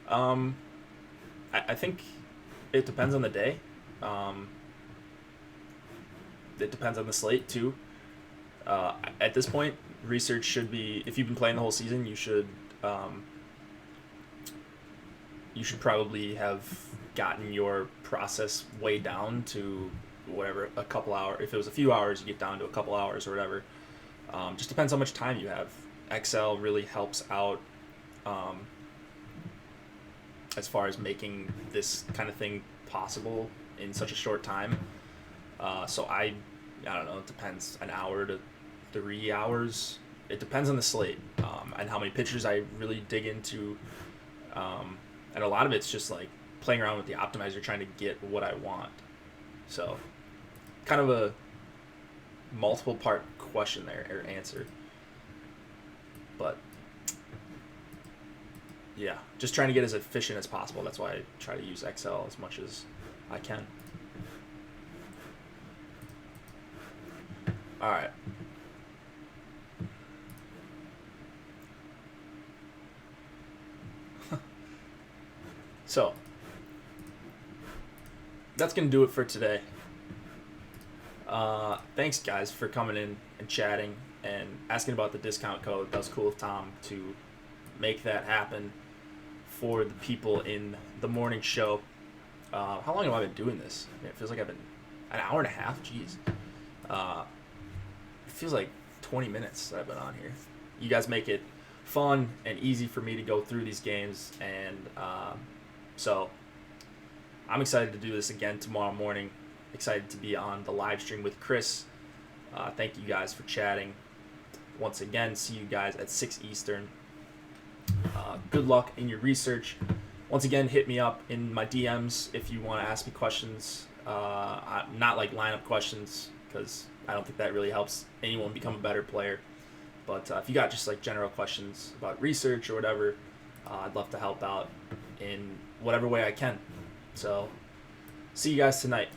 S1: I think it depends on the day. It depends on the slate too. At this point, research should be, if you've been playing the whole season, you should probably have gotten your process way down to whatever, a couple hours. If it was a few hours, you get down to a couple hours or whatever. Just depends how much time you have. Excel really helps out as far as making this kind of thing possible in such a short time. So I don't know, it depends, an hour to 3 hours. It depends on the slate and how many pitchers I really dig into. And a lot of it's just like playing around with the optimizer, trying to get what I want. So kind of a multiple part question there, or answer. But yeah, just trying to get as efficient as possible. That's why I try to use Excel as much as I can. All right. So that's going to do it for today. Thanks, guys, for coming in and chatting and asking about the discount code. That was cool of Tom to make that happen for the people in the morning show. How long have I been doing this? I mean, it feels like I've been an hour and a half. Jeez. It feels like 20 minutes that I've been on here. You guys make it fun and easy for me to go through these games, and so I'm excited to do this again tomorrow morning. Excited to be on the live stream with Chris. Thank you guys for chatting. Once again, see you guys at 6 Eastern. Good luck in your research. Once again, hit me up in my DMs if you want to ask me questions. Not like lineup questions, because I don't think that really helps anyone become a better player. But if you got just like general questions about research or whatever, I'd love to help out in whatever way I can. So, see you guys tonight.